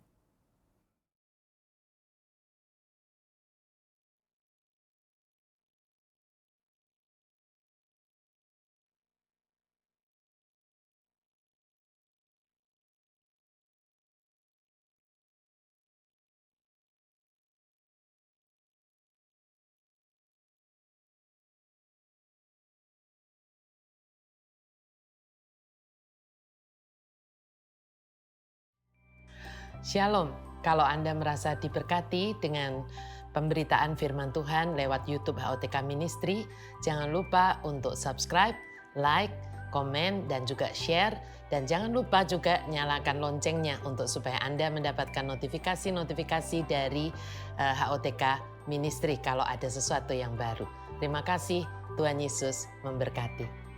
Shalom, kalau Anda merasa diberkati dengan pemberitaan firman Tuhan lewat YouTube HOTK Ministry, jangan lupa untuk subscribe, like, komen, dan juga share. Dan jangan lupa juga nyalakan loncengnya untuk supaya Anda mendapatkan notifikasi-notifikasi dari HOTK Ministry kalau ada sesuatu yang baru. Terima kasih, Tuhan Yesus memberkati.